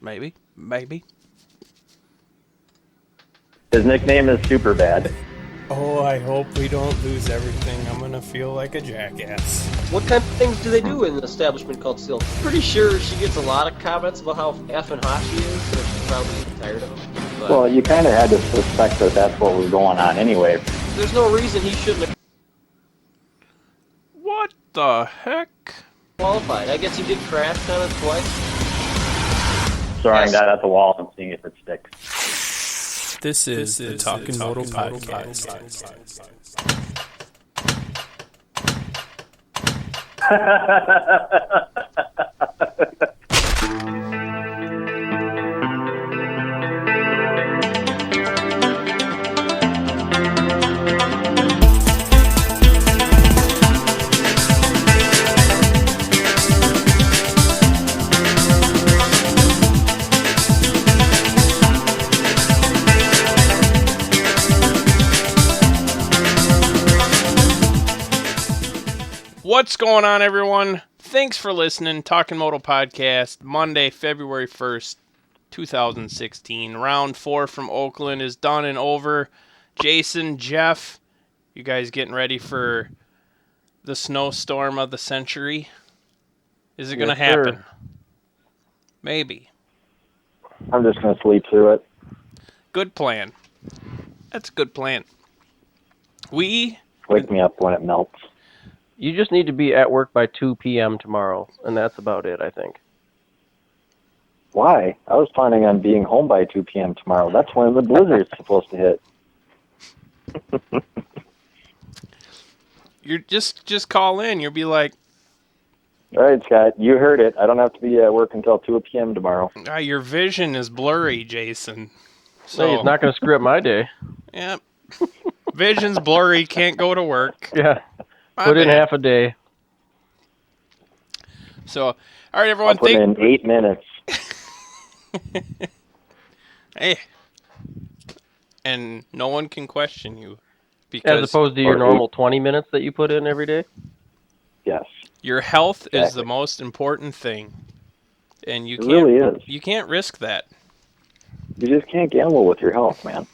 Maybe. His nickname is Superbad. Oh, I hope we don't lose everything. I'm gonna feel like a jackass. What kind of things do they do in an establishment called Silk? Pretty sure she gets a lot of comments about how effing hot she is, so she's probably tired of them. But Well, you kind of had to suspect that that's what was going on anyway. there's no reason he shouldn't have What the heck? qualified. I guess he did crash kind of twice. Throwing Yes. that at the wall and seeing if it sticks. This is the Talkin Moto podcast. What's going on, everyone? Thanks for listening. Talkin Moto podcast, Monday, February 1st, 2016. Round 4 from Oakland is done and over. Jason, Jeff, you guys getting ready for the snowstorm of the century? Is it going to happen? Sir. Maybe. I'm just going to sleep through it. Good plan. That's a good plan. We... Wake me up when it melts. You just need to be at work by 2 p.m. tomorrow, and that's about it, I think. Why? I was planning on being home by 2 p.m. tomorrow. That's when the blizzard's supposed to hit. You're just call in. You'll be like, All right, Scott, you heard it. I don't have to be at work until 2 p.m. tomorrow. your vision is blurry, Jason. So Hey, it's not going to screw up my day. Yep. Vision's blurry, can't go to work. Yeah. My Put in bad. half a day. So, all right, everyone. I'll put in 8 minutes. Hey. And no one can question you. Because As opposed to your normal 20 minutes that you put in every day? Yes. your health is Exactly. the most important thing. And you It can't really is. You can't risk that. You just can't gamble with your health, man.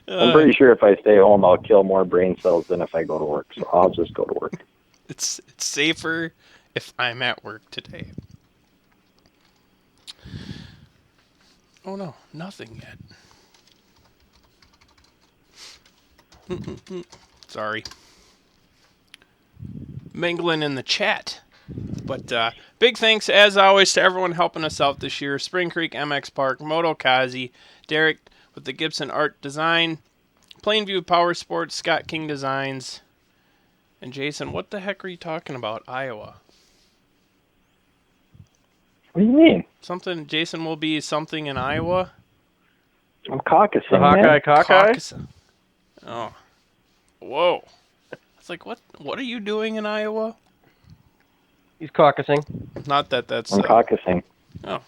I'm pretty sure if I stay home, I'll kill more brain cells than if I go to work. So I'll just go to work. It's safer if I'm at work today. Oh no, nothing yet. Sorry. Mingling in the chat. But big thanks, as always, to everyone helping us out this year. Spring Creek MX Park, Moto Kazi, Derek with the Gibson Art Design, Plainview Power Sports, Scott King Designs, and Jason, what the heck are you talking about? Iowa. What do you mean? Something, Jason will be something in Iowa? I'm caucusing, The Hawkeye man. Cockeye? Caucus. Oh. Whoa. It's like, what are you doing in Iowa? He's caucusing. Not that that's... I'm caucusing. Oh.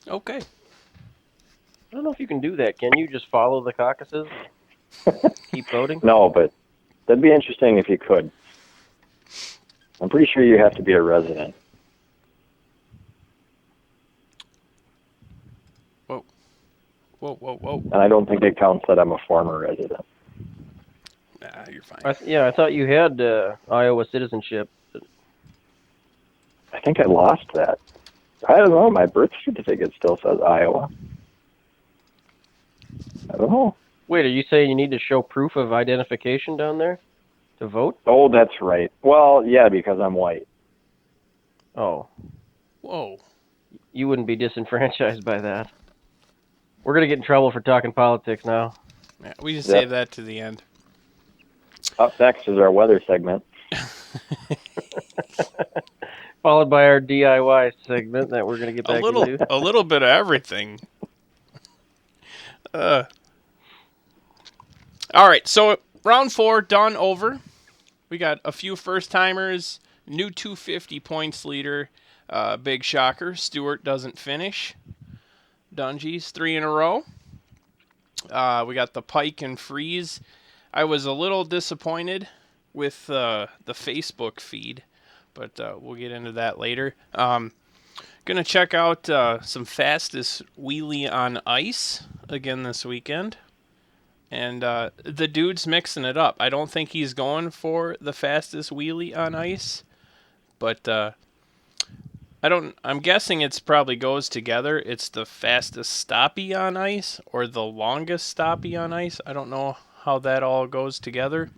Okay. I don't know if you can do that. Can you just follow the caucuses? Keep voting? No, but that'd be interesting if you could. I'm pretty sure you have to be a resident. Whoa. And I don't think it counts that I'm a former resident. Nah, you're fine. I thought you had Iowa citizenship. I think I lost that. I don't know. My birth certificate still says Iowa. I don't know. Wait, are you saying you need to show proof of identification down there to vote? Oh, that's right. Well, yeah, because I'm white. Oh, Whoa. you wouldn't be disenfranchised by that. We're going to get in trouble for talking politics now. Yeah, we just Yep. save that to the end. Up next is our weather segment. Followed by our DIY segment that we're going to get back into. A little bit of everything. All right, so round 4 done, over. We got a few first timers, new 250 points leader. Big shocker, Stewart doesn't finish. Dungy's 3 in a row. We got the Pike and Freeze. I was a little disappointed with the Facebook feed, but we'll get into that later. Gonna check out some fastest wheelie on ice again this weekend. And the dude's mixing it up. I don't think he's going for the fastest wheelie on ice, but I'm guessing it's probably goes together. It's the fastest stoppie on ice or the longest stoppie on ice. I don't know how that all goes together.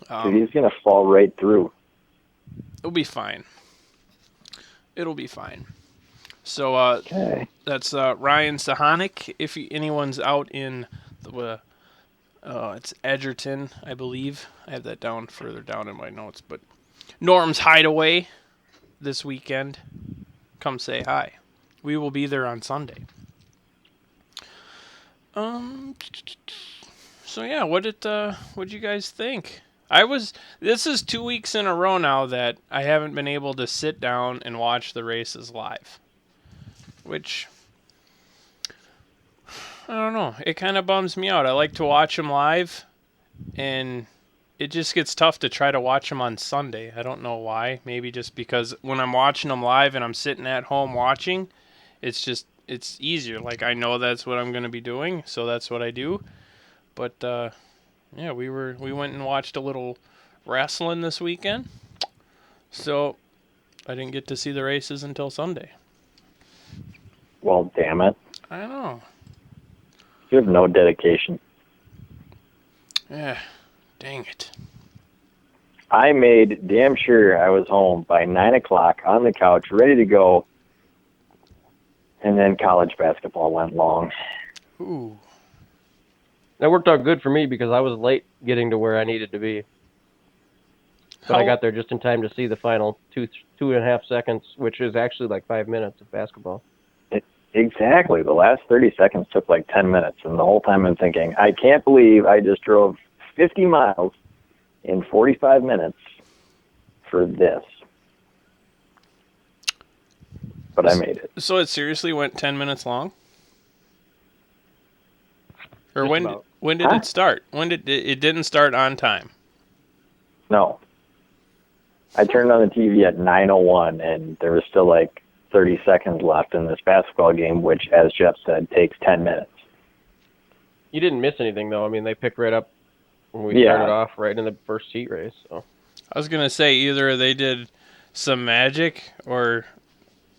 So he's going to fall right through. It'll be fine. It'll be fine. So Okay. that's Ryan Sahanic. If anyone's out in the, it's Edgerton, I believe. I have that down further down in my notes. But Norm's Hideaway this weekend. Come say hi. We will be there on Sunday. So yeah, what'd you guys think? This is 2 weeks in a row now that I haven't been able to sit down and watch the races live. Which, I don't know, it kind of bums me out. I like to watch them live, and it just gets tough to try to watch them on Sunday. I don't know why. Maybe just because when I'm watching them live and I'm sitting at home watching, it's easier. Like, I know that's what I'm going to be doing, so that's what I do. But, yeah, we went and watched a little wrestling this weekend, so I didn't get to see the races until Sunday. Well, damn it. I know. You have no dedication. Yeah, dang it. I made damn sure I was home by 9 o'clock on the couch, ready to go, and then college basketball went long. Ooh. That worked out good for me because I was late getting to where I needed to be. But I got there just in time to see the final 2.5 seconds, which is actually like 5 minutes of basketball. Exactly. The last 30 seconds took like 10 minutes, and the whole time I'm thinking, I can't believe I just drove 50 miles in 45 minutes for this. But I made it. So it seriously went 10 minutes long? Or when did it start? When did it didn't start on time? No. I turned on the TV at 9:01, and there was still like 30 seconds left in this basketball game, which, as Jeff said, takes 10 minutes. You didn't miss anything, though. I mean, they picked right up when we started off right in the first heat race. So I was going to say either they did some magic or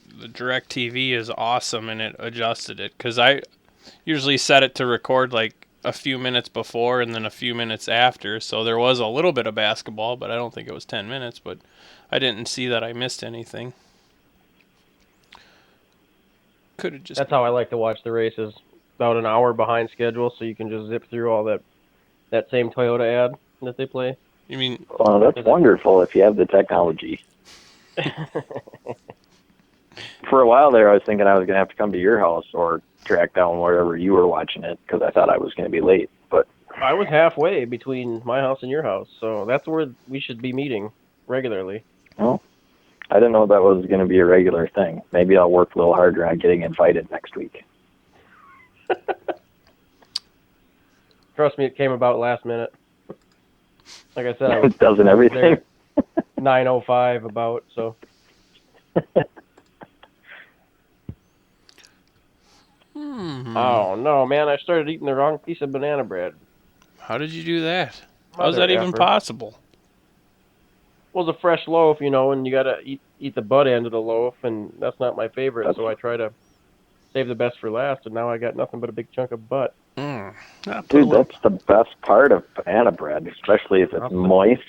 the DirecTV is awesome and it adjusted it. Because I usually set it to record like a few minutes before and then a few minutes after. So there was a little bit of basketball, but I don't think it was 10 minutes. But I didn't see that I missed anything. Could have just. That's how I like to watch the races. About an hour behind schedule, so you can just zip through all that same Toyota ad that they play. You mean? Well, that's wonderful if you have the technology. For a while there, I was thinking I was going to have to come to your house or track down wherever you were watching it because I thought I was going to be late. But I was halfway between my house and your house, so that's where we should be meeting regularly. Well, I didn't know that was going to be a regular thing. Maybe I'll work a little harder on getting invited next week. Trust me, it came about last minute. Like I said, I was doesn't everything. 9:05 about, so. Oh no, man! I started eating the wrong piece of banana bread. How did you do that? How is that even possible? Well, it's a fresh loaf, and you gotta eat the butt end of the loaf, and that's not my favorite. So I try to save the best for last, and now I got nothing but a big chunk of butt. Dude, that's the best part of banana bread, especially if it's moist.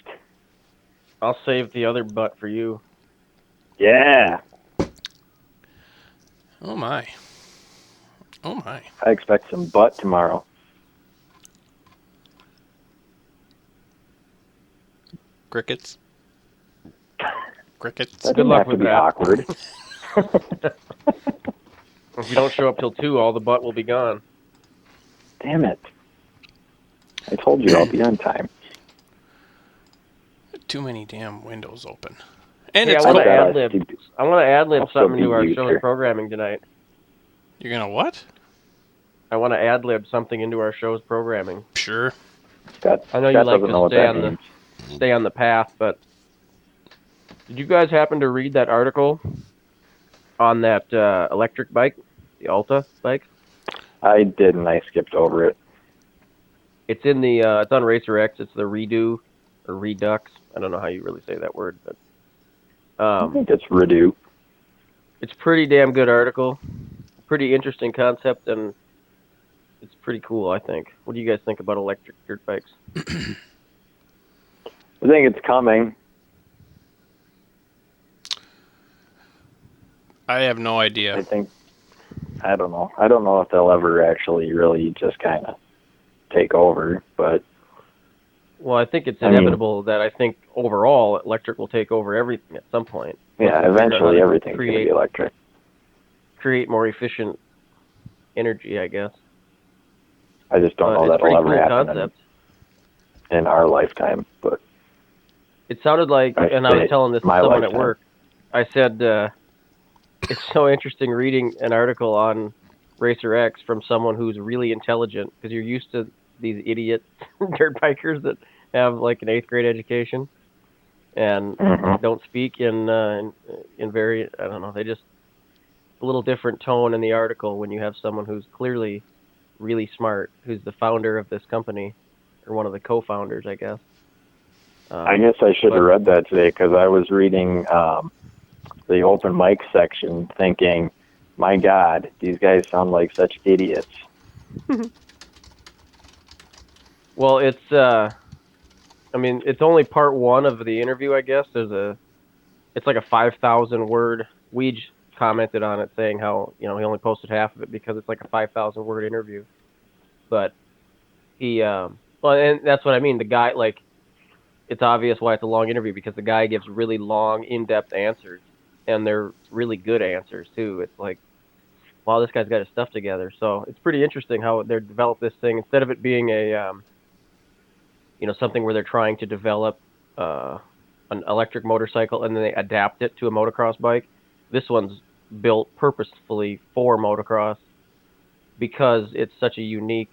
I'll save the other butt for you. Yeah. Oh my. Oh my. I expect some butt tomorrow. Crickets. Crickets. That Good luck have to with be that. awkward. If you don't show up till 2, all the butt will be gone. Damn it. I told you I'll be on time. Too many damn windows open. And Hey, it's I want to cold. ad-lib I'll something into still our be show's here. programming tonight. You're gonna what? I want to ad-lib something into our show's programming. Sure. Scott, I know you Scott like doesn't know what to that stay on the path, but did you guys happen to read that article on that electric bike, the Alta bike? I didn't. I skipped over it. It's in the it's on Racer X. It's the Redo or Redux. I don't know how you really say that word, but I think it's Redo. it's pretty damn good article. Pretty interesting concept, and it's pretty cool, I think. What do you guys think about electric dirt bikes? I think it's coming. I have no idea. I don't know. I don't know if they'll ever actually really just kind of take over, but Well, I think it's inevitable that I think overall electric will take over everything at some point. yeah, eventually everything's going to be electric. Create more efficient energy, I guess. I just don't know that'll ever happen concept. In our lifetime. But it sounded like, and I was telling this to someone at work, I said, it's so interesting reading an article on Racer X from someone who's really intelligent, because you're used to these idiot dirt bikers that have like an 8th grade education and don't speak in very, I don't know, they just, a little different tone in the article when you have someone who's clearly really smart, who's the founder of this company, or one of the co-founders, I guess. I guess I should have read that today, because I was reading the open mic section thinking, my God, these guys sound like such idiots. Well, it's, I mean, it's only part one of the interview, I guess. It's like a 5,000 word. Weege commented on it saying how, he only posted half of it because it's like a 5,000 word interview. But he, well, and that's what I mean. The guy, like, it's obvious why it's a long interview, because the guy gives really long, in-depth answers, and they're really good answers too. It's like, wow, this guy's got his stuff together. So it's pretty interesting how they're developed this thing, instead of it being a, something where they're trying to develop an electric motorcycle and then they adapt it to a motocross bike. This one's built purposefully for motocross because it's such a unique,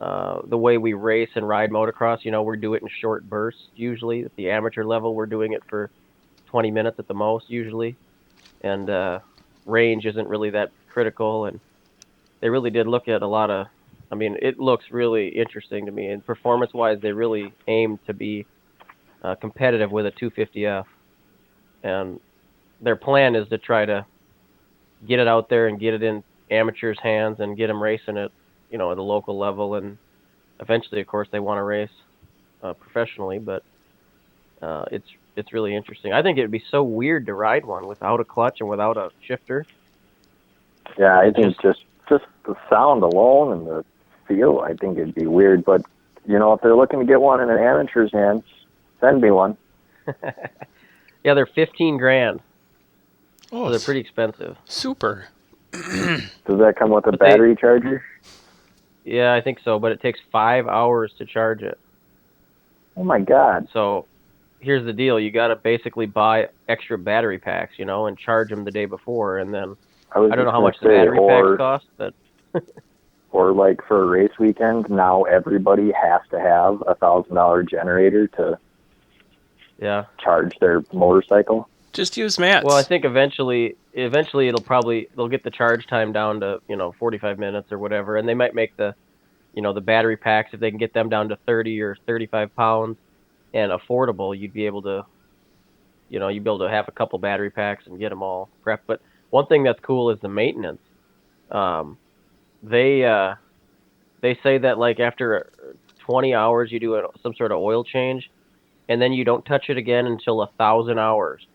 the way we race and ride motocross. We do it in short bursts usually. At the amateur level, we're doing it for 20 minutes at the most usually. And range isn't really that critical. And they really did look at a lot of, it looks really interesting to me. And performance-wise, they really aim to be competitive with a 250F. And their plan is to try to get it out there and get it in amateurs' hands and get them racing it, at a local level. And eventually, of course, they want to race professionally. But it's really interesting. I think it would be so weird to ride one without a clutch and without a shifter. Yeah, I think just the sound alone and the feel, I think it'd be weird. But, if they're looking to get one in an amateur's hands, send me one. Yeah, they're $15,000. Oh, so they're pretty expensive. Super. Does that come with a battery charger? Yeah, I think so, but it takes 5 hours to charge it. Oh, my God. So here's the deal. You got to basically buy extra battery packs, and charge them the day before. And then I don't know how much the battery packs cost, but... Or like for a race weekend, now everybody has to have a $1,000 generator to charge their motorcycle. Just use Matt's. Well, I think eventually they'll get the charge time down to 45 minutes or whatever, and they might make the the battery packs, if they can get them down to 30 or 35 pounds and affordable, you'd be able to have a couple battery packs and get them all prepped. But one thing that's cool is the maintenance. They say that like after 20 hours you do some sort of oil change, and then you don't touch it again until 1,000 hours.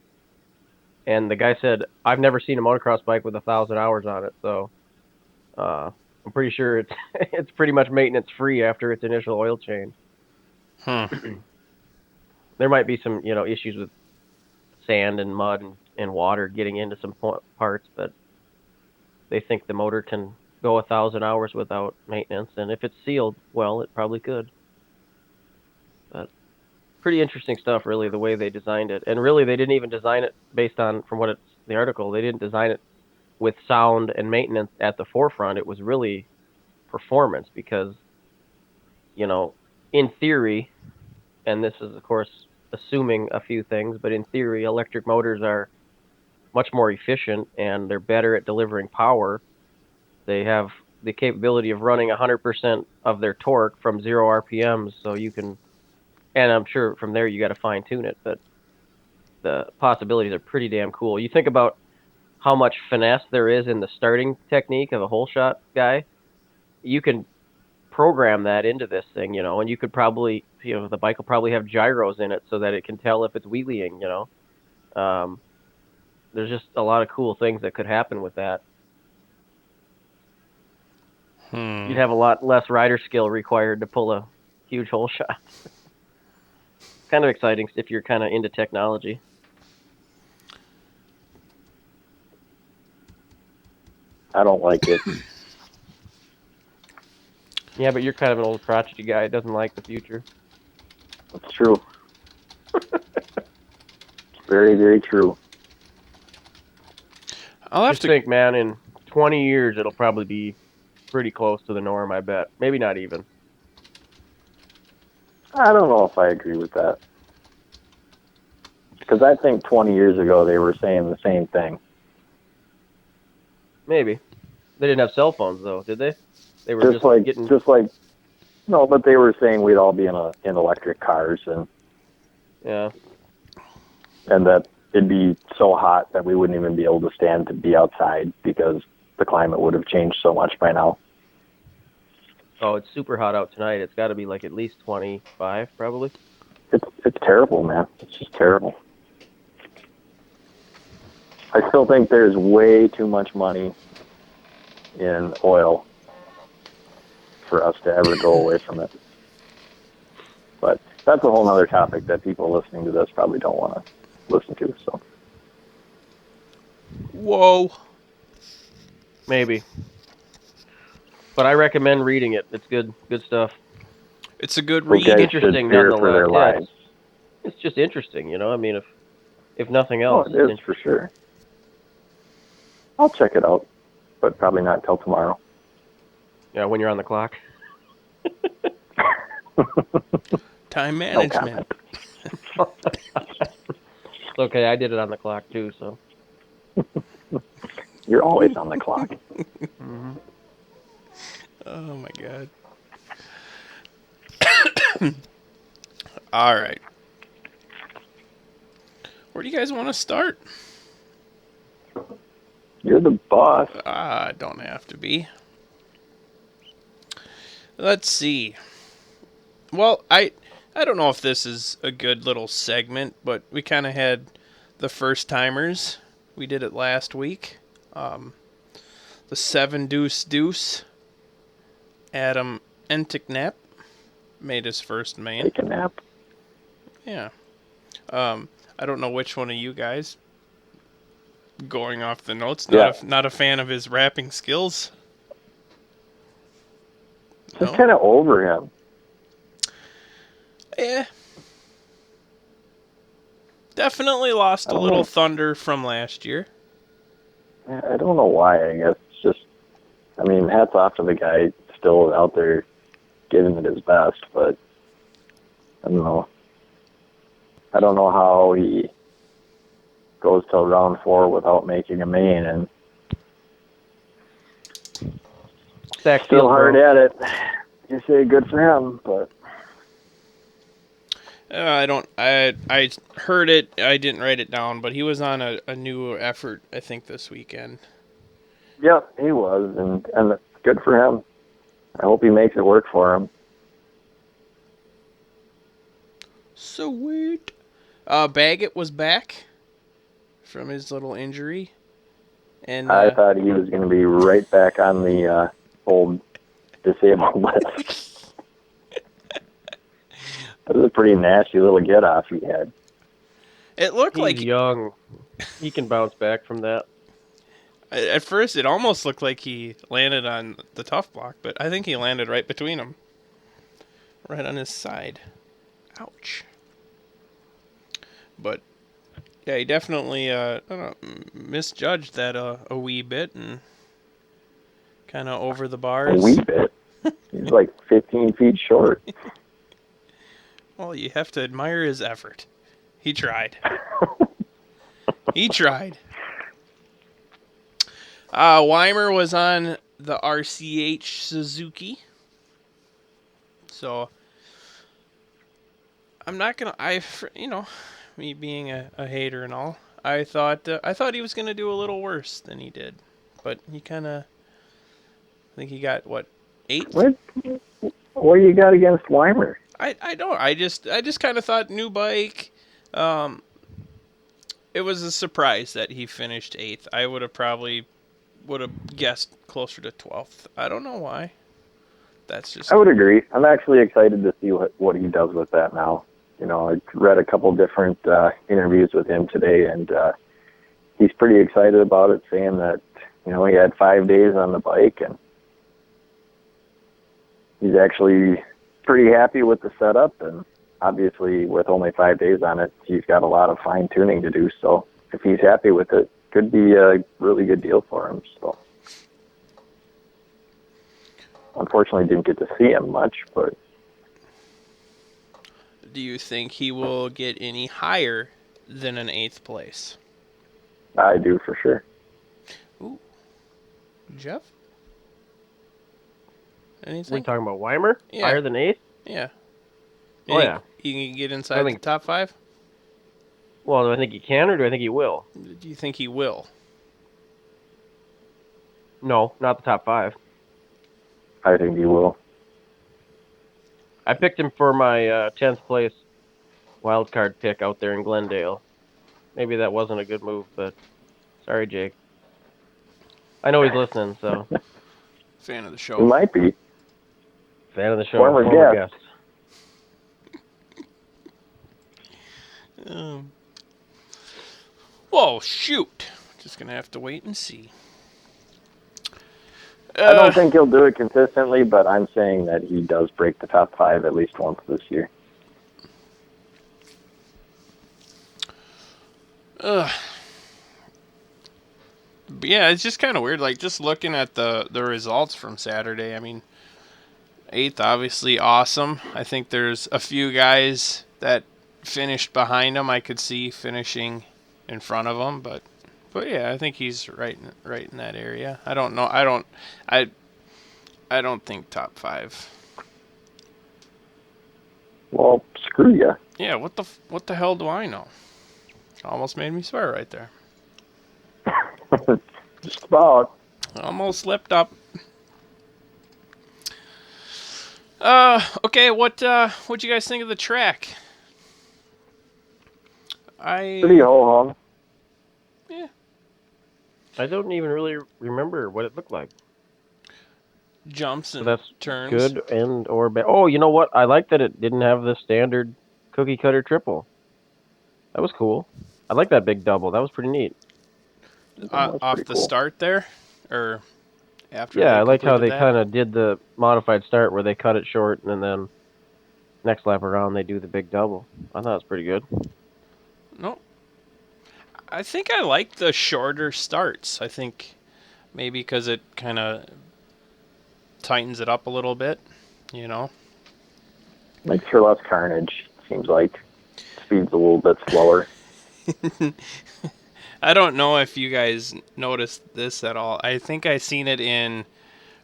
And the guy said, I've never seen a motocross bike with 1,000 hours on it, so I'm pretty sure it's it's pretty much maintenance free after its initial oil change. There might be some issues with sand and mud and water getting into some parts, but they think the motor can go 1,000 hours without maintenance, and if it's sealed well, it probably could. But pretty interesting stuff, really, the way they designed it. And really, they didn't even design it based on, from what it's the article, they didn't design it with sound and maintenance at the forefront. It was really performance, because in theory, and this is of course assuming a few things, but in theory, electric motors are much more efficient, and they're better at delivering power. They have the capability of running 100% of their torque from 0 RPMs, so you can, and I'm sure from there you got to fine tune it, but the possibilities are pretty damn cool. You think about how much finesse there is in the starting technique of a hole shot guy. You can program that into this thing, and you could probably, the bike will probably have gyros in it so that it can tell if it's wheeling, There's just a lot of cool things that could happen with that. You'd have a lot less rider skill required to pull a huge hole shot. Kind of exciting if you're kind of into technology. I don't like it. Yeah, but you're kind of an old crotchety guy. Doesn't like the future. It's true. It's very, very true. I'll have Just to think, man, in 20 years, it'll probably be pretty close to the norm, I bet. Maybe not even. I don't know if I agree with that. Because I think 20 years ago they were saying the same thing. Maybe. They didn't have cell phones, though, did they? They were Just like, no, but they were saying we'd all be in electric cars and Yeah. and that it'd be so hot that we wouldn't even be able to stand to be outside because the climate would have changed so much by now. Oh, it's super hot out tonight. It's got to be like at least 25, probably. It's terrible, man. It's just terrible. I still think there's way too much money in oil for us to ever go away from it. But that's a whole other topic that people listening to this probably don't want to listen to. So. Whoa. Maybe. But I recommend reading it. It's good stuff. It's a good Those read. guys Interesting, should fear for their nonetheless. lives. It's just interesting, I mean, if nothing Oh, else. it is for sure. I'll check it out, but probably not till tomorrow. Yeah, when you're on the clock. Time No management. comment. It's okay, I did it on the clock too, so. You're always on the clock. Mm-hmm. Oh my god. All right. Where do you guys want to start? You're the boss. Don't have to be. Let's see. Well, I don't know if this is a good little segment, but we kind of had the first timers. We did it last week. The 7 Deuce Deuce. Adam Enticknap made his first main. Take a nap. Yeah. I don't know which one of you guys, going off the notes, not a fan of his rapping skills. Just kind of over him. Yeah. Definitely lost a little thunder from last year. I don't know why. I guess it's just, I mean, hats off to the guy still out there giving it his best, but I don't know. I don't know how he goes till round 4 without making a main, and still hard at it. You say good for him, but I heard it. I didn't write it down, but he was on a new effort, I think, this weekend. yep, he was, and good for him. I hope he makes it work for him. Sweet. Baggett was back from his little injury, and I thought he was going to be right back on the old disabled list. That was a pretty nasty little get-off he had. it looked He's like young. He can bounce back from that. at first it almost looked like he landed on the tough block, but I think he landed right between them, right on his side. Ouch. But yeah, he definitely misjudged that a wee bit and kind of over the bars. A wee bit. He's like 15 feet short. Well, you have to admire his effort. He tried. He tried. Weimer was on the RCH Suzuki. So I'm not gonna. Me being a hater and all, I thought he was gonna do a little worse than he did, but he kind of. I think he got what, 8th. What you got against Weimer? I don't. I just kind of thought new bike. It was a surprise that he finished 8th. I would have guessed closer to 12th. I don't know why. That's just. I would agree. I'm actually excited to see what he does with that now. I read a couple different interviews with him today, and he's pretty excited about it, saying that he had 5 days on the bike, and he's actually pretty happy with the setup. And obviously, with only 5 days on it, he's got a lot of fine tuning to do. So if he's happy with it, could be a really good deal for him. So unfortunately, didn't get to see him much, but. Do you think he will get any higher than an 8th place? I do for sure. Ooh. Jeff? Anything? We're talking about Weimer? Yeah. Higher than 8th? Yeah. Oh, yeah. He can get inside the top 5? Well, do I think he can, or do I think he will? Do you think he will? No, not the top 5. I think he will. I picked him for my 10th place wild card pick out there in Glendale. Maybe that wasn't a good move, but sorry, Jake. I know he's listening, so. Fan of the show. He might be. Fan of the show. Former guest. Whoa, shoot. Just going to have to wait and see. I don't think he'll do it consistently, but I'm saying that he does break the top 5 at least once this year. But yeah, it's just kind of weird. Like, just looking at the results from Saturday, I mean, 8th, obviously awesome. I think there's a few guys that finished behind him I could see finishing in front of him, but yeah, I think he's right in that area. I don't know. I don't think top 5. Well, screw ya. Yeah, what the hell do I know? Almost made me swear right there. Just about. Almost slipped up. Okay, what'd you guys think of the track? Pretty ho-hum. Yeah. I don't even really remember what it looked like. Jumps and So that's turns. good and or bad. Oh, you know what? I like that it didn't have the standard cookie cutter triple. That was cool. I like that big double. That was pretty neat. Off the start there, or after? Yeah, I like how they that? kind of did the modified start where they cut it short and then next lap around they do the big double. I thought it was pretty good. No. I think I like the shorter starts. I think maybe because it kind of tightens it up a little bit, Makes for less carnage, seems like. Speed's a little bit slower. I don't know if you guys noticed this at all. I think I seen it in,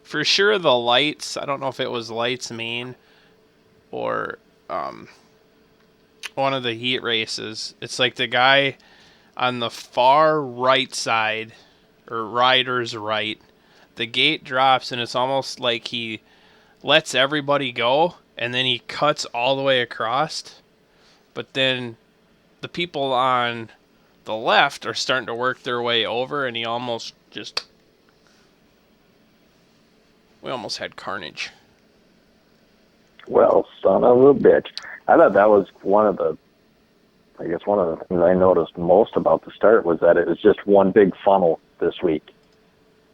for sure, the lights. I don't know if it was lights main or one of the heat races. It's like the guy on the far right side, or rider's right, the gate drops and it's almost like he lets everybody go and then he cuts all the way across. But then the people on the left are starting to work their way over, and we almost had carnage. Well, son of a bitch. I thought that was one of the things I noticed most about the start was that it was just one big funnel this week.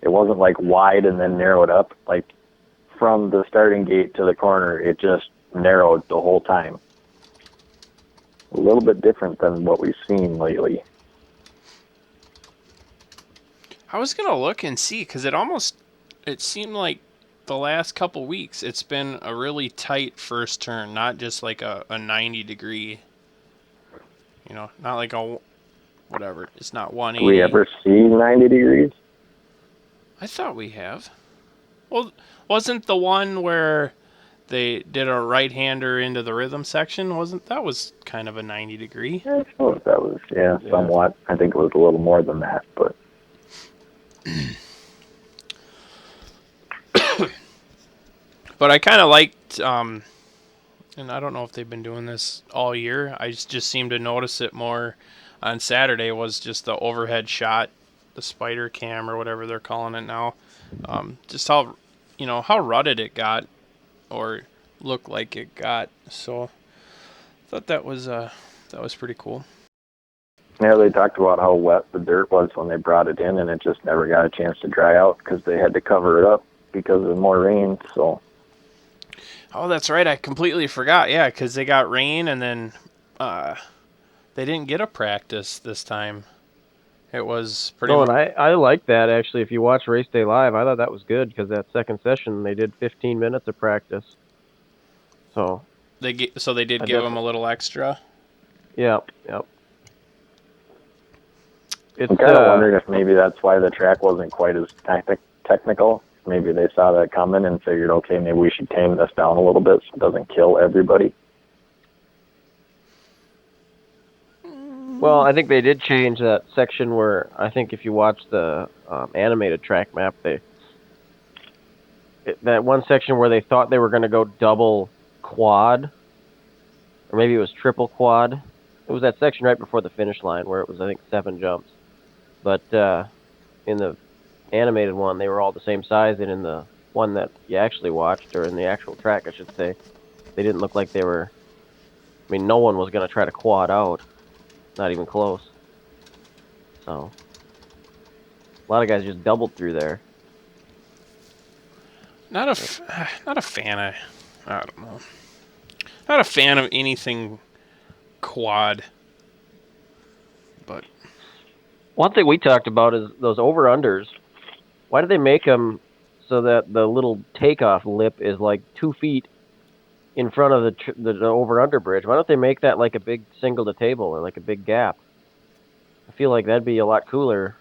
It wasn't like wide and then narrowed up. Like from the starting gate to the corner, it just narrowed the whole time. A little bit different than what we've seen lately. I was going to look and see, because it seemed like the last couple weeks it's been a really tight first turn, not just like a 90 degree, not like a, whatever, it's not 180. Do we ever see 90 degrees? I thought we have. Well, wasn't the one where they did a right-hander into the rhythm section? Wasn't that was kind of a 90-degree? I suppose that was, somewhat. I think it was a little more than that, but. But I kind of liked, and I don't know if they've been doing this all year. I just seemed to notice it more on Saturday. Was just the overhead shot, the spider cam or whatever they're calling it now. Just how rutted it got, or looked like it got. So I thought that was pretty cool. Yeah, they talked about how wet the dirt was when they brought it in, and it just never got a chance to dry out because they had to cover it up because of more rain. So. Oh, that's right. I completely forgot. Yeah, because they got rain, and then they didn't get a practice this time. It was pretty. No, and I like that actually. If you watch Race Day Live, I thought that was good because that second session they did 15 minutes of practice. So they did give them a little extra. I'm Yep. kind of wondering if maybe that's why the track wasn't quite as technical. Maybe they saw that coming and figured, okay, maybe we should tame this down a little bit so it doesn't kill everybody. Well, I think they did change that section where I think if you watch the animated track map, that one section where they thought they were going to go double quad, or maybe it was triple quad. It was that section right before the finish line where it was, I think, 7 jumps. But in the animated one, they were all the same size, and in the one that you actually watched, or in the actual track, I should say, they didn't look like they were. I mean, no one was going to try to quad out, not even close. So, a lot of guys just doubled through there. Not a fan of. I don't know. Not a fan of anything quad. But one thing we talked about is those over-unders. Why do they make them so that the little takeoff lip is like 2 feet in front of the over-under bridge? Why don't they make that like a big single to table or like a big gap? I feel like that'd be a lot cooler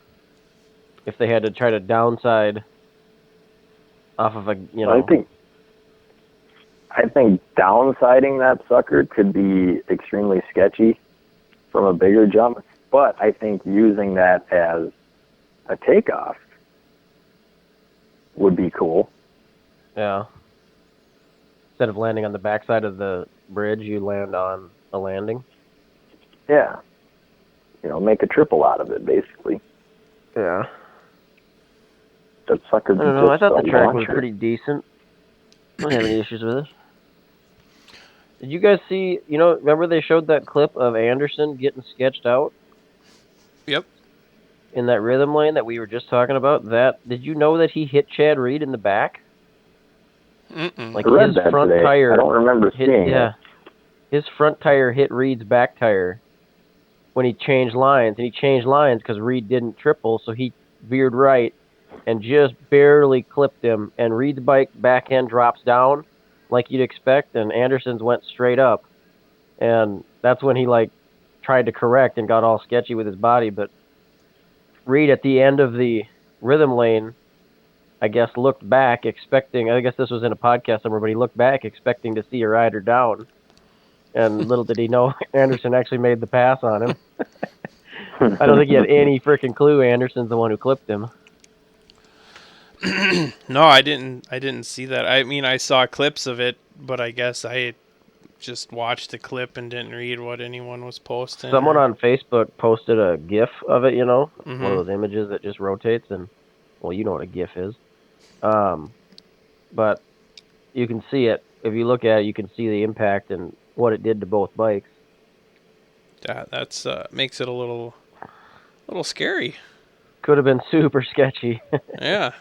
if they had to try to downside off of a, I think downsiding that sucker could be extremely sketchy from a bigger jump, but I think using that as a takeoff would be cool. Yeah. Instead of landing on the backside of the bridge, you land on a landing. Yeah. Make a triple out of it, basically. Yeah. That sucker. I don't know. I thought the track was pretty decent. I don't have any issues with it. Did you guys see, remember they showed that clip of Anderson getting sketched out? Yep. In that rhythm lane that we were just talking about? Did you know that he hit Chad Reed in the back? Mm-mm. Like I read his that front today. tire. I don't remember seeing it. Yeah. His front tire hit Reed's back tire when he changed lines. And he changed lines because Reed didn't triple, so he veered right and just barely clipped him. And Reed's bike back end drops down like you'd expect, and Anderson's went straight up. And that's when he tried to correct and got all sketchy with his body. But Reed at the end of the rhythm lane, I guess, looked back expecting, I guess this was in a podcast somewhere, but he looked back expecting to see a rider down. And little did he know, Anderson actually made the pass on him. I don't think he had any freaking clue Anderson's the one who clipped him. No, I didn't see that. I mean, I saw clips of it, but I guess I just watched the clip and didn't read what anyone was posting. Someone on Facebook posted a GIF of it, Mm-hmm. one of those images that just rotates, and, well, you know what a GIF is. But you can see it. If you look at it, you can see the impact and what it did to both bikes. That's makes it a little scary. Could have been super sketchy. Yeah.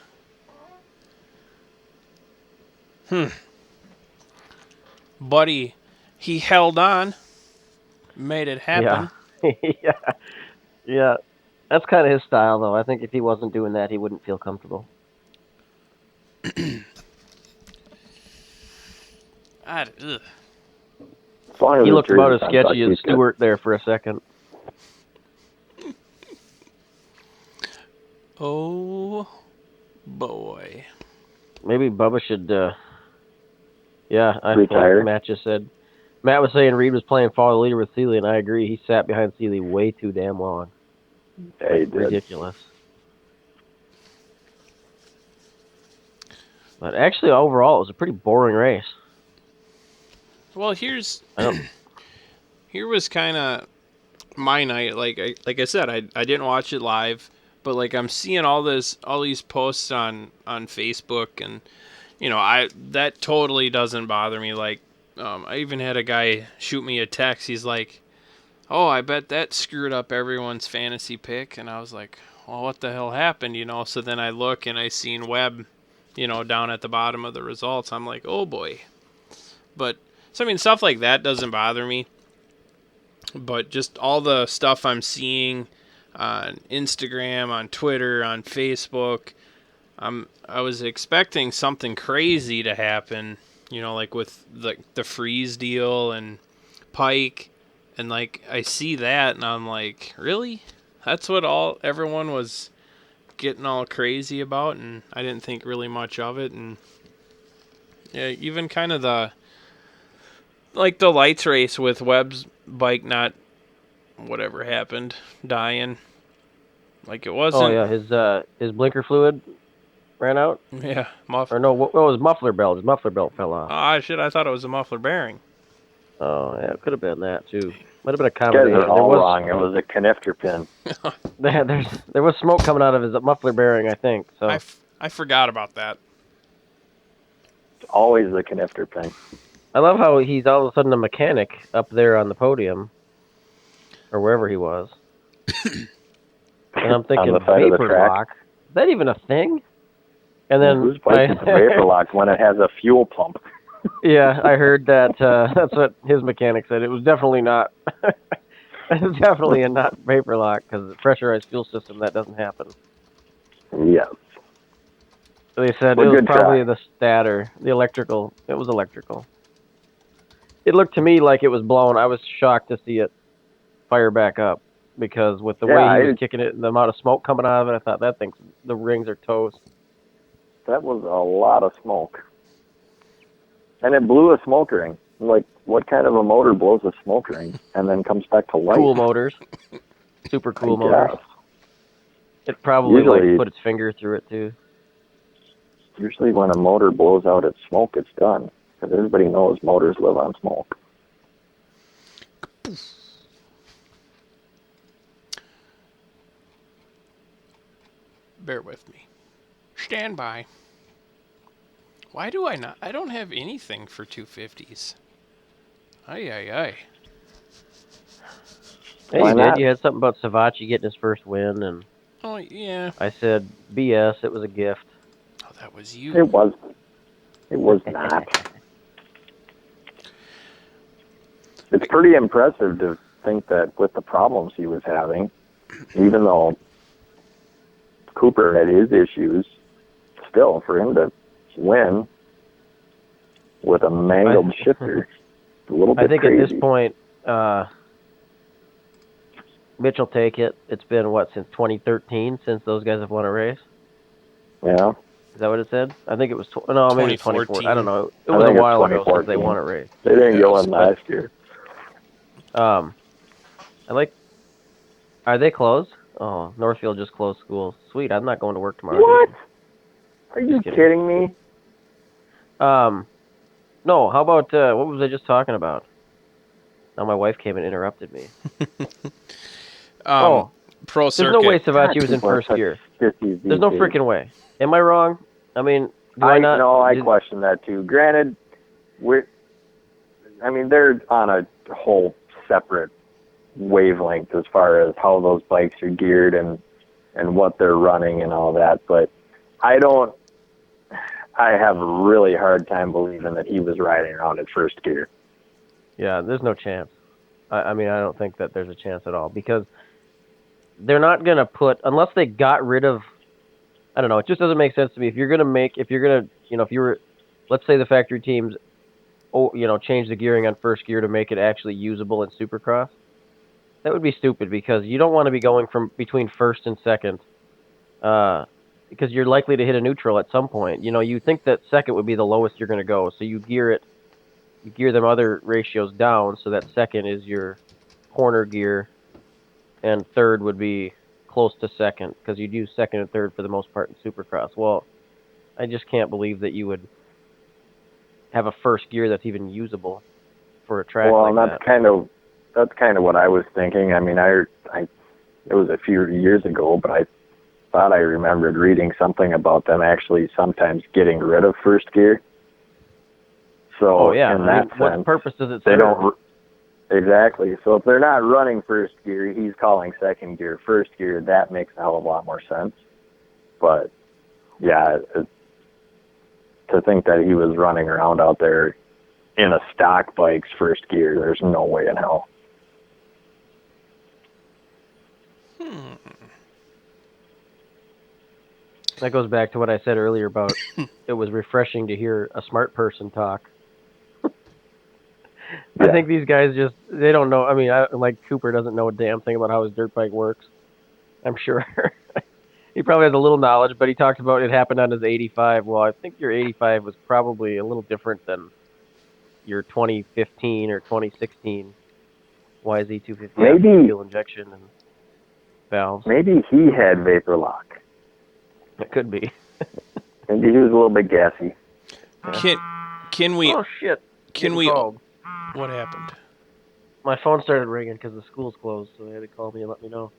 Buddy, he held on, made it happen. Yeah. Yeah. That's kind of his style, though. I think if he wasn't doing that, he wouldn't feel comfortable. As He long as looked the about as jersey's on, sketchy as he's good. Stewart there for a second. Oh, boy. Maybe Bubba should. Yeah, Retire. like Matt just said. Matt was saying Reed was playing follow the leader with Seeley, and I agree. He sat behind Seeley way too damn long. Yeah, he did. Ridiculous. But actually, overall, it was a pretty boring race. Well, here was kind of my night. Like I said, I didn't watch it live, but like I'm seeing all these posts on Facebook, and that totally doesn't bother me. Like I even had a guy shoot me a text. He's like, "Oh, I bet that screwed up everyone's fantasy pick," and I was like, "Well, what the hell happened?" So then I look and I seen Webb, down at the bottom of the results. I'm like, "Oh boy," but. So, I mean, stuff like that doesn't bother me. But just all the stuff I'm seeing on Instagram, on Twitter, on Facebook, I was expecting something crazy to happen, like with the freeze deal and Pike. And, like, I see that, and I'm like, really? That's what everyone was getting all crazy about? And I didn't think really much of it. And, yeah, even kind of the lights race with Webb's bike not whatever happened dying. Like it wasn't. Oh yeah, his blinker fluid ran out. Yeah, Or no, what was muffler belt? His muffler belt fell off. Ah, shit! I thought it was a muffler bearing. Oh yeah, it could have been that too. Might have been a You guys combination. are all wrong. It was a connector pin. There was smoke coming out of his muffler bearing, I think. So I forgot about that. It's always the connector pin. I love how he's all of a sudden a mechanic up there on the podium, or wherever he was. And I'm thinking, On the side of the vapor track. lock? Is that even a thing? And then Whose bike is vapor locked when it has a fuel pump? Yeah, I heard that. That's what his mechanic said. It was definitely not. It was definitely a not vapor lock because the pressurized fuel system that doesn't happen. Yes. They said Well, it was good probably try. the stator, the electrical. It was electrical. It looked to me like it was blown. I was shocked to see it fire back up because with the way he was kicking it and the amount of smoke coming out of it, I thought the rings are toast. That was a lot of smoke. And it blew a smoke ring. Like, what kind of a motor blows a smoke ring and then comes back to life? Cool motors. Super cool I motors. guess. It probably Usually- put its finger through it too. Usually when a motor blows out its smoke, it's done. Because everybody knows motors live on smoke. Bear with me. Stand by. Why do I not? I don't have anything for 250s. Ay, ay, ay. Hey, Why you not? did. You had something about Savachi getting his first win, and Oh, yeah. I said BS. It was a gift. Oh, that was you. It was. It was not. It's pretty impressive to think that with the problems he was having, even though Cooper had his issues, still for him to win with a mangled shifter, it's a little bit I think crazy. at this point, Mitch will take it. It's been, since 2013 since those guys have won a race? Yeah. Is that what it said? I think it was, no, maybe 2014. I don't know. It I was a think it's while ago since 2014. they won a race. They didn't go in Yeah, last year. Are they closed? Oh, Northfield just closed schools. Sweet, I'm not going to work tomorrow. What? Are you kidding. kidding me? No, how about, what was I just talking about? Now my wife came and interrupted me. Pro There's circuit. no way Savachi God, was in people are first such gear. sissies There's no these days. freaking way. Am I wrong? I mean, do I not? No, I question that too. Granted, they're on a whole separate wavelength as far as how those bikes are geared and what they're running and all that, but I have a really hard time believing that he was riding around in first gear. Yeah, there's no chance. I don't think that there's a chance at all because they're not going to put, unless they got rid of, I don't know, it just doesn't make sense to me. If you were, let's say the factory teams, change the gearing on first gear to make it actually usable in Supercross, that would be stupid because you don't want to be going from between first and second, because you're likely to hit a neutral at some point. You think that second would be the lowest you're going to go, so you gear them other ratios down, so that second is your corner gear, and third would be close to second, because you'd use second and third for the most part in Supercross. Well, I just can't believe that you would have a first gear that's even usable for a track like that. That's kind of what I was thinking. I mean, it was a few years ago, but I thought I remembered reading something about them actually sometimes getting rid of first gear. So in that sense, what purpose does it serve? They don't exactly. So if they're not running first gear, he's calling second gear first gear. That makes a hell of a lot more sense. But yeah, to think that he was running around out there in a stock bike's first gear, there's no way in hell. That goes back to what I said earlier about it was refreshing to hear a smart person talk. I think these guys they don't know. I mean, like Cooper doesn't know a damn thing about how his dirt bike works. I'm sure. He probably has a little knowledge, but he talked about it happened on his 85. Well, I think your 85 was probably a little different than your 2015 or 2016 YZ250 fuel injection and valves. Maybe he had vapor lock. It could be. Maybe he was a little bit gassy. Can we? Oh shit! Can we? Called. What happened? My phone started ringing because the school's closed, so they had to call me and let me know.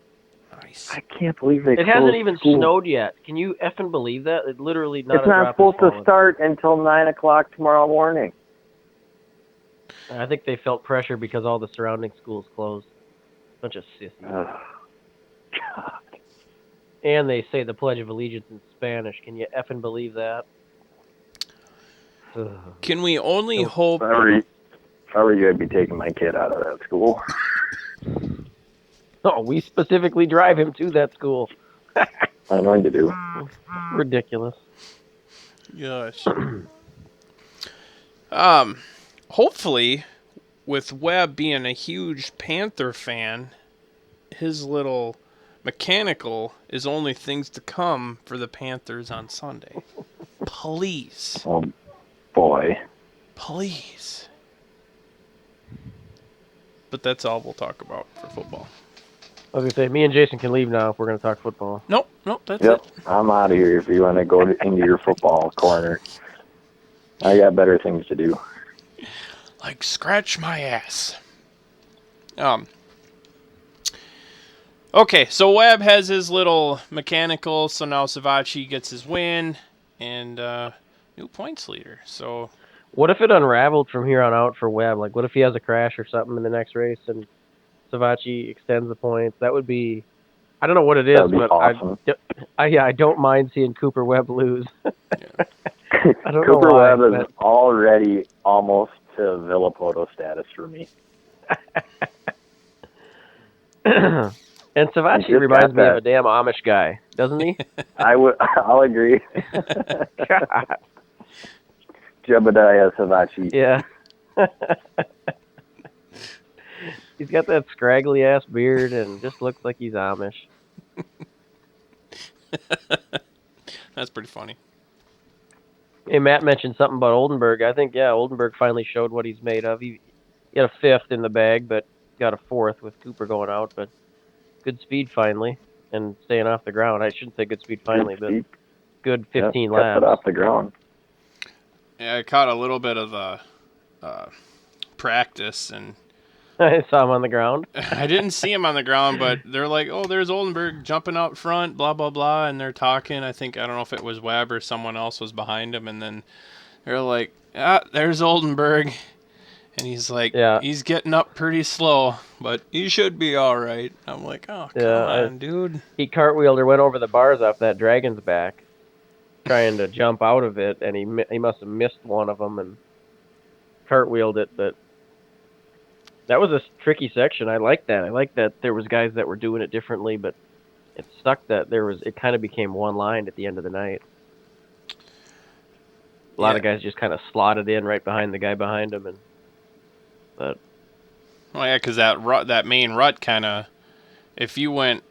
Nice. I can't believe it hasn't even snowed yet. Can you effing believe that? It literally not. It's not supposed to start until 9 o'clock tomorrow morning. I think they felt pressure because all the surrounding schools closed. Bunch of sissies. Oh, God. And they say the Pledge of Allegiance in Spanish. Can you effing believe that? Can we only hope... If I were you, I'd be taking my kid out of that school. No, we specifically drive him to that school. I'm going to do. Ridiculous. Gosh. Hopefully, with Webb being a huge Panther fan, his little mechanical is only things to come for the Panthers on Sunday. Please. Oh, boy. Please. But that's all we'll talk about for football. I was going to say, me and Jason can leave now if we're going to talk football. Nope, that's it. I'm out of here if you want to go into your football corner. I got better things to do. Like scratch my ass. Okay, so Webb has his little mechanical, so now Savachi gets his win and new points leader. So what if it unraveled from here on out for Webb? Like, what if he has a crash or something in the next race and Savachi extends the points? That would be, I don't know what it is, but awesome. I don't mind seeing Cooper Webb lose. Yeah. I don't know Cooper why, Webb is already almost to Villapoto status for me. And Savachi reminds me of a damn Amish guy, doesn't he? I'll agree. God. Jebediah Savachi. Yeah. He's got that scraggly ass beard and just looks like he's Amish. That's pretty funny. Hey, Matt mentioned something about Oldenburg. I think, Oldenburg finally showed what he's made of. He had a fifth in the bag, but got a fourth with Cooper going out. But good speed finally and staying off the ground. I shouldn't say good speed finally, but good 15 laps. Kept it off the ground. Yeah, I caught a little bit of the practice, and I saw him on the ground. I didn't see him on the ground, but they're like, oh, there's Oldenburg jumping out front, blah, blah, blah, and they're talking. I don't know if it was Webb or someone else was behind him, and then they're like, there's Oldenburg. And he's like, he's getting up pretty slow, but he should be all right. I'm like, oh, come on, dude. He cartwheeled or went over the bars off that dragon's back, trying to jump out of it, and he must have missed one of them and cartwheeled it, but that was a tricky section. I like that. I like that there was guys that were doing it differently, but it sucked that it kind of became one line at the end of the night. A lot of guys just kind of slotted in right behind the guy behind him, but well, yeah, because that main rut kind of, if you went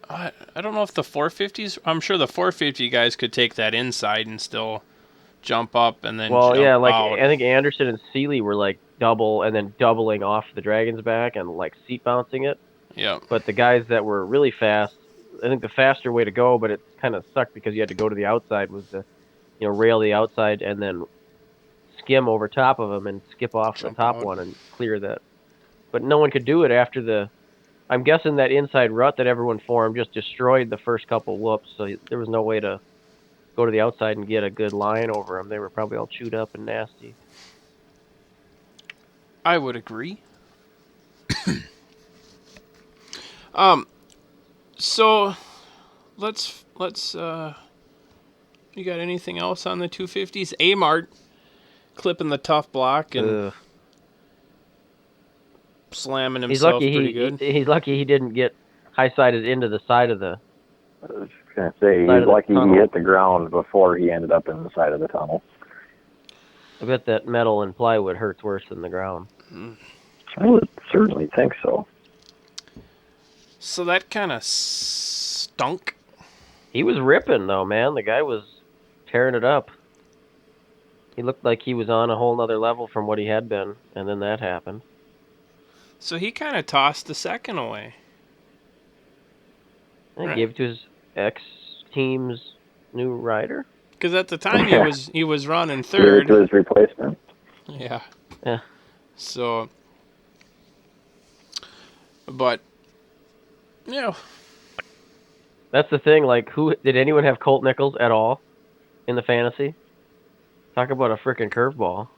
I don't know if the 450s. I'm sure the 450 guys could take that inside and still jump up and then Well, jump yeah, like out. I think Anderson and Seeley were like double and then doubling off the Dragon's back and like seat bouncing it. Yep. But the guys that were really fast, I think the faster way to go, but it kind of sucked because you had to go to the outside, was to, rail the outside and then skim over top of them and skip off Jump the top out. one and clear that. But no one could do it after the. I'm guessing that inside rut that everyone formed just destroyed the first couple whoops, so there was no way to go to the outside and get a good line over them. They were probably all chewed up and nasty. I would agree. So let's you got anything else on the 250s? Amart clipping the tough block and slamming himself pretty good. He's lucky he didn't get high-sided into the side of the. I was just going to say, he's lucky he hit the ground before he ended up in the side of the tunnel. I bet that metal and plywood hurts worse than the ground. I would certainly think so. So that kind of stunk. He was ripping, though, man. The guy was tearing it up. He looked like he was on a whole nother level from what he had been, and then that happened. So he kind of tossed the second away. And gave it to his ex-team's new rider. Because at the time he was running Give it third. to his replacement. Yeah. Yeah. So, but That's the thing. Like, did anyone have Colt Nichols at all in the fantasy? Talk about a freaking curveball.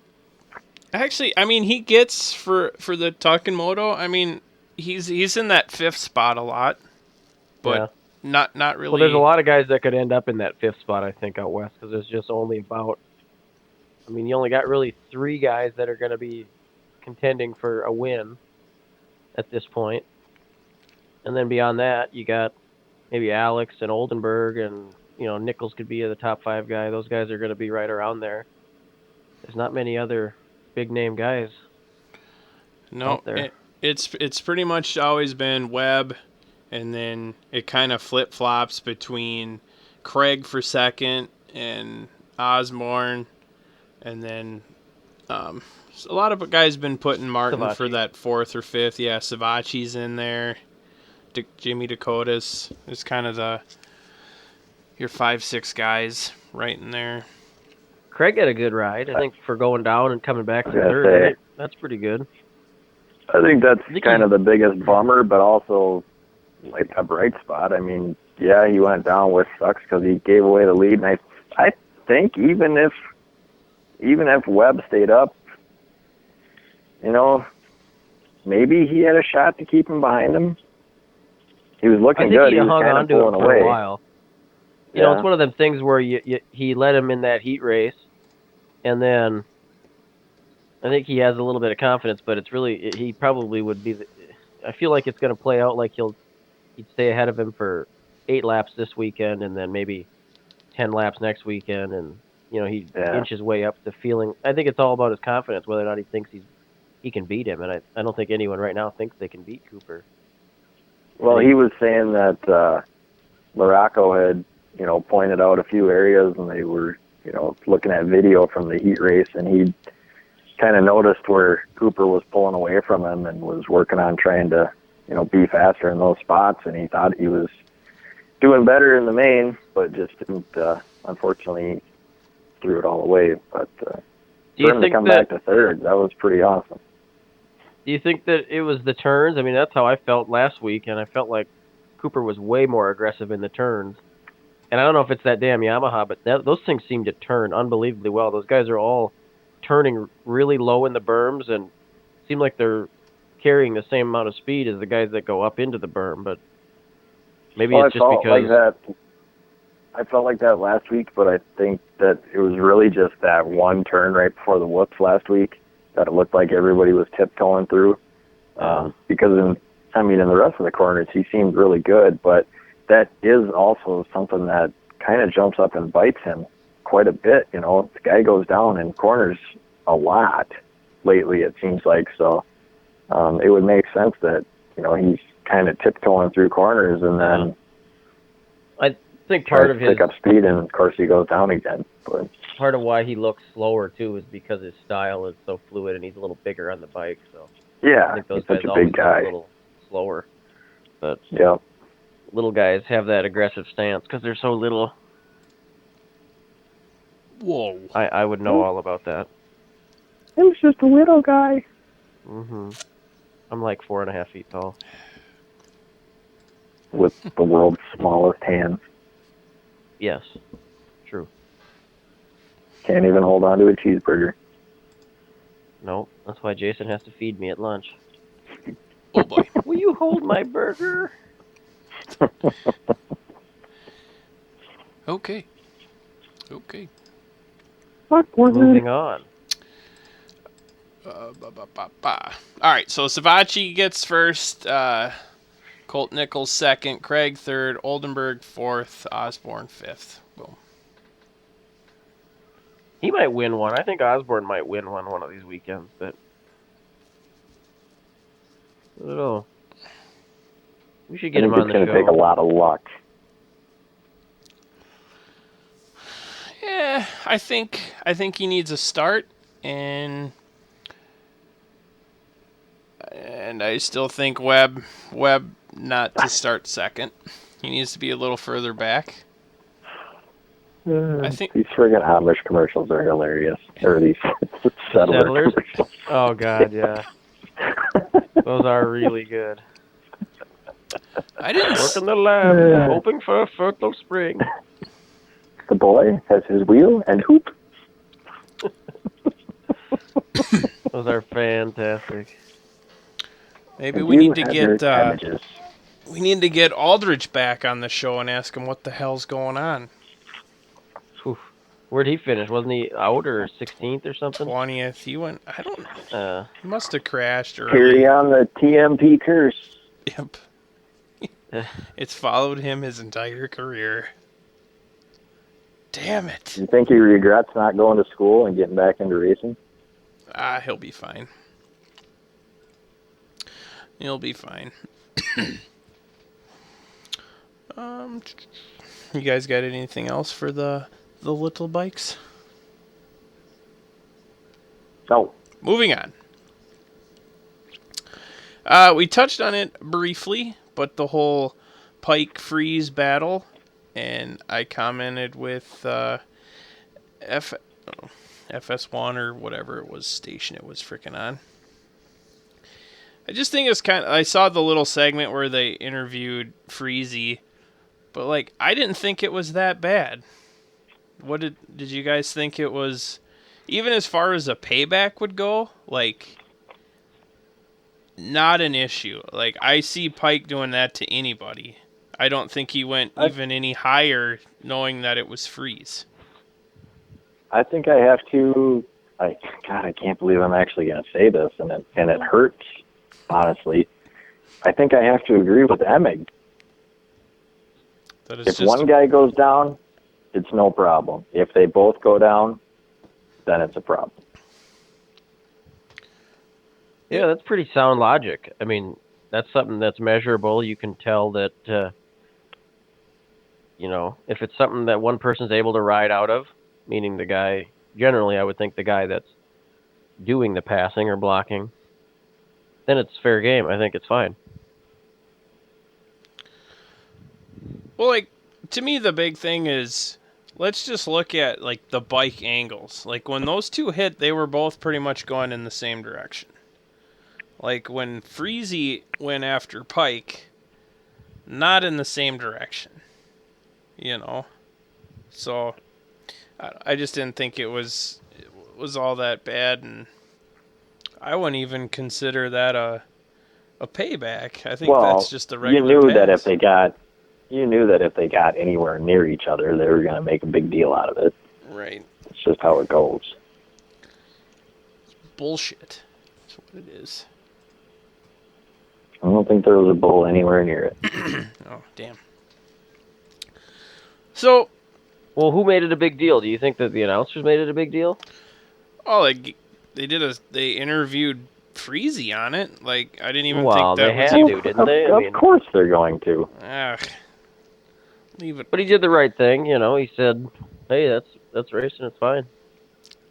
Actually, I mean, he gets for the Talkin Moto. I mean, he's in that fifth spot a lot, but not really. Well, there's a lot of guys that could end up in that fifth spot, I think, out west, because there's just only about. I mean, you only got really 3 guys that are going to be contending for a win at this point, and then beyond that, you got maybe Alex and Oldenburg, and Nichols could be the top 5 guy. Those guys are going to be right around there. There's not many other big name guys. No, it's pretty much always been Webb, and then it kind of flip flops between Craig for second and Osborne, and then a lot of guys been putting Martin Savachi for that 4th or 5th. Yeah, Savachi's in there. Jimmy Dakotas is kind of your 5-6 guys right in there. Craig had a good ride, I think, for going down and coming back to third. Right? That's pretty good. I think that's kind of the biggest bummer, but also like a bright spot. I mean, yeah, he went down, which sucks because he gave away the lead, and I think even if Webb stayed up, maybe he had a shot to keep him behind him. He was looking good. He was hung kind on of to it pulling for away. a while. It's one of them things where he led him in that heat race, and then I think he has a little bit of confidence, but it's really he probably would be. I feel like it's going to play out like he'd stay ahead of him for 8 laps this weekend, and then maybe 10 laps next weekend, and he inch his way up to feeling. I think it's all about his confidence, whether or not he thinks he can beat him, and I don't think anyone right now thinks they can beat Cooper. Well, he was saying that Laraco had pointed out a few areas, and they were looking at video from the heat race, and he kind of noticed where Cooper was pulling away from him and was working on trying to be faster in those spots, and he thought he was doing better in the main, but just didn't. Unfortunately, threw it all away. But for him to come back to third, that was pretty awesome. Do you think that it was the turns? I mean, that's how I felt last week, and I felt like Cooper was way more aggressive in the turns. And I don't know if it's that damn Yamaha, but those things seem to turn unbelievably well. Those guys are all turning really low in the berms and seem like they're carrying the same amount of speed as the guys that go up into the berm. But maybe it's just because... I felt like that last week, but I think that it was really just that one turn right before the whoops last week that it looked like everybody was tiptoeing through. Because in the rest of the corners, he seemed really good, but that is also something that kind of jumps up and bites him quite a bit. The guy goes down in corners a lot lately, it seems like. So it would make sense that, he's kind of tiptoeing through corners, and then think tries to pick up speed, and of course he goes down again. But part of why he looks slower too is because his style is so fluid and he's a little bigger on the bike. So yeah, I think those he's guys such a always big guy. look a little slower. But yeah, little guys have that aggressive stance because they're so little. Whoa. I would know all about that. he was just a little guy. Hmm. I'm like 4.5 feet tall. With the world's smallest hands. Yes, true. Can't even hold on to a cheeseburger. No, that's why Jason has to feed me at lunch. Oh boy. Will you hold my burger? Okay. Moving on. All right, so Savachi gets first, Colt Nichols second, Craig third, Oldenburg fourth, Osborne fifth. Boom. He might win one. I think Osborne might win one of these weekends, but I don't know. We should get him on the show. It's going to take a lot of luck. Yeah, I think he needs a start, and I still think Webb not to start second. He needs to be a little further back. I think These friggin' Amish commercials are hilarious. Or these settlers commercials. Oh God, yeah. Those are really good. I didn't. Work in the lab, hoping for a fertile spring. The boy has his wheel and hoop. Those are fantastic. Maybe we need to get Aldridge back on the show and ask him what the hell's going on. Oof. Where'd he finish? Wasn't he out or 16th or something? 20th. He went. I don't know. He must have crashed early. Carry on the TMP curse. Yep. It's followed him his entire career. Damn it. You think he regrets not going to school and getting back into racing? He'll be fine. He'll be fine. You guys got anything else for the little bikes? No. Moving on. We touched on it briefly, but the whole Pike Freeze battle, and I commented with FS1 or whatever it was station it was freaking on. I just think it's I saw the little segment where they interviewed Freezy, but like I didn't think it was that bad. What did you guys think it was? Even as far as a payback would go, like not an issue. Like I see Pike doing that to anybody. I don't think he went even any higher knowing that it was Freeze. I think I have to. God, I can't believe I'm actually going to say this, and it hurts. Honestly, I think I have to agree with Emig. If one guy goes down, it's no problem. If they both go down, then it's a problem. Yeah, that's pretty sound logic. I mean, that's something that's measurable. You can tell that, if it's something that one person's able to ride out of, meaning the guy, generally I would think the guy that's doing the passing or blocking, then it's fair game. I think it's fine. Well, like, to me, the big thing is, let's just look at, like, the bike angles. Like, when those two hit, they were both pretty much going in the same direction. Like, when Freezy went after Pike, not in the same direction. So, I just didn't think it was all that bad, and I wouldn't even consider that a payback. I think that's just a regular you knew pass. that if they got anywhere near each other, they were going to make a big deal out of it. Right. It's just how it goes. It's bullshit. That's what it is. I don't think there was a bull anywhere near it. Oh, damn. So, well, who made it a big deal? Do you think that the announcers made it a big deal? Oh, they interviewed Freezy on it. Like, I didn't even think that was didn't they? Of course they're going to. Leave it. But he did the right thing, you know. He said, "Hey, that's racing. It's fine."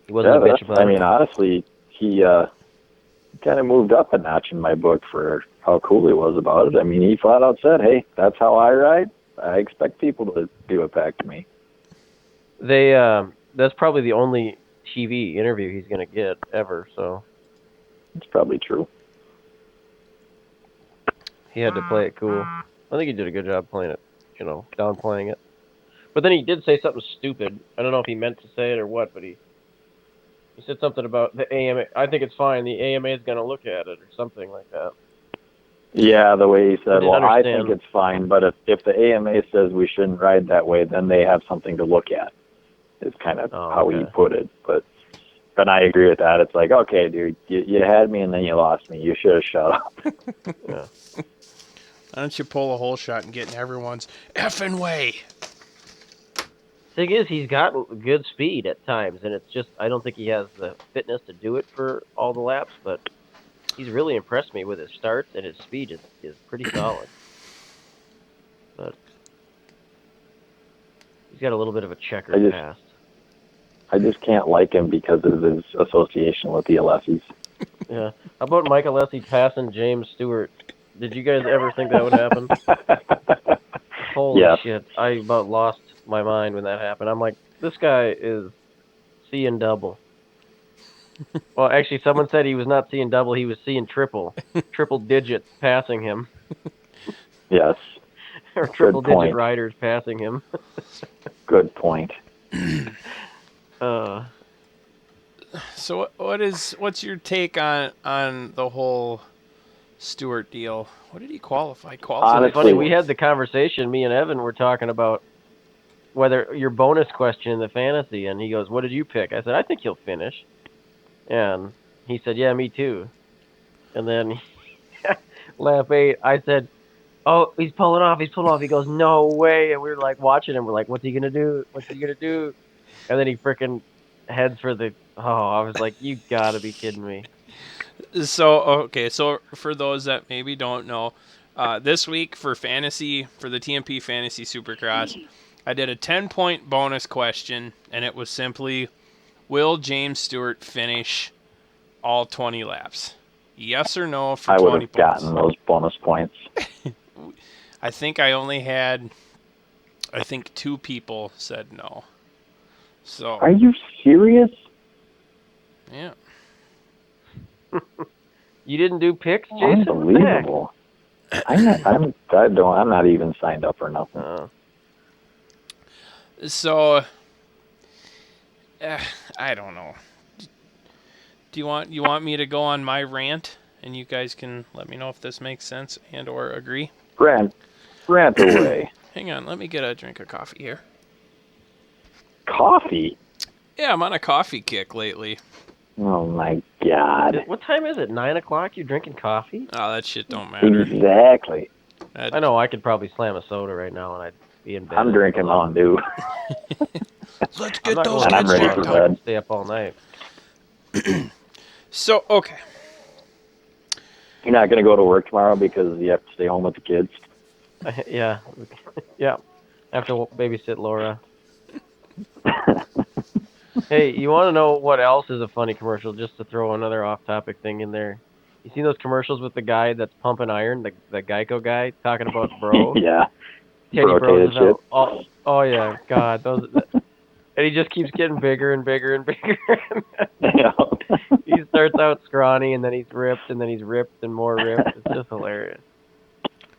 He wasn't Yeah, a bitch about I it. mean, honestly, he kind of moved up a notch in my book for how cool he was about it. I mean, he flat out said, "Hey, that's how I ride. I expect people to do it back to me." That's probably the only TV interview he's gonna get ever. So It's probably true. he had to play it cool. I think he did a good job playing it, you know, downplaying it. But then he did say something stupid. I don't know if he meant to say it or what, but he said something about the AMA. I think it's fine. The AMA is going to look at it or something like that. Yeah, the way he said, didn't well, I understand. think it's fine, but if the AMA says we shouldn't ride that way, then they have something to look at, is kind of how he put it. But I agree with that. It's like, okay, dude, you had me and then you lost me. You should have shut up. Yeah. Why don't you pull a whole shot and get in everyone's effing way? Thing is, he's got good speed at times, and it's just I don't think he has the fitness to do it for all the laps. But he's really impressed me with his starts, and his speed is pretty solid. But he's got a little bit of a checkered past. I just can't like him because of his association with the Alessis. Yeah. How about Mike Alessi passing James Stewart? Did you guys ever think that would happen? Holy shit. I about lost my mind when that happened. I'm like, this guy is seeing double. Well, actually, someone said he was not seeing double. He was seeing triple digits passing him. Yes. Or triple-digit riders passing him. Good point. So what's your take on the whole Stewart deal? What did he qualify? Honestly, it's funny. We had the conversation. Me and Evan were talking about whether your bonus question in the fantasy, and he goes, "What did you pick?" I said, "I think he'll finish," and he said, "Yeah, me too." And then lap 8, I said, "Oh, he's pulling off. He's pulling off." He goes, "No way!" And we were like watching him. We're like, "What's he gonna do? What's he gonna do?" And then he freaking heads for the. Oh, I was like, "You gotta be kidding me!" So for those that maybe don't know, this week for the TMP Fantasy Supercross, I did a 10-point bonus question, and it was simply, will James Stewart finish all 20 laps? Yes or no for 20 points. I would have gotten those bonus points. I think I only had, 2 people said no. So. Are you serious? Yeah. You didn't do picks, Jason? Unbelievable. I'm not even signed up for nothing. So, I don't know. Do you want me to go on my rant, and you guys can let me know if this makes sense and or agree? Rant away. Hang on, let me get a drink of coffee here. Coffee? Yeah, I'm on a coffee kick lately. Oh my God! What time is it? 9 o'clock? You drinking coffee? Oh, that shit don't matter. Exactly. I know. I could probably slam a soda right now, and I'd be in bed. I'm drinking Mountain Dew. Let's get those kids I'm ready for bed. Stay up all night. So, okay. You're not going to go to work tomorrow because you have to stay home with the kids? Yeah. Yeah. I have to babysit Laura. Hey, you want to know what else is a funny commercial? Just to throw another off-topic thing in there. You seen those commercials with the guy that's pumping iron, the Geico guy, talking about bro? Yeah. Teddy Roosevelt. Oh yeah, God, those. And he just keeps getting bigger and bigger and bigger. He starts out scrawny, and then he's ripped, and then he's ripped and more ripped. It's just hilarious.